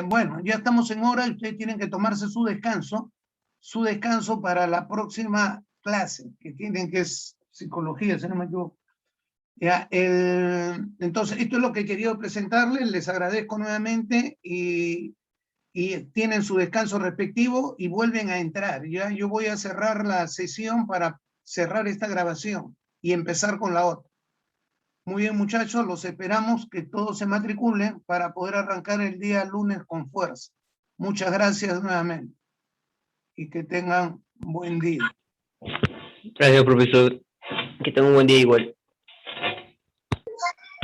bueno, ya estamos en hora y ustedes tienen que tomarse su descanso para la próxima clase, que es psicología, si no me equivoco. Ya, entonces, esto es lo que quería presentarles, les agradezco nuevamente y tienen su descanso respectivo y vuelven a entrar. Ya yo voy a cerrar la sesión para cerrar esta grabación y empezar con la otra. Muy bien, muchachos, los esperamos que todos se matriculen para poder arrancar el día lunes con fuerza. Muchas gracias nuevamente y que tengan un buen día. Gracias, profesor. Que tengan un buen día igual.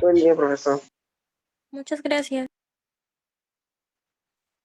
Buen día, profesor. Muchas gracias.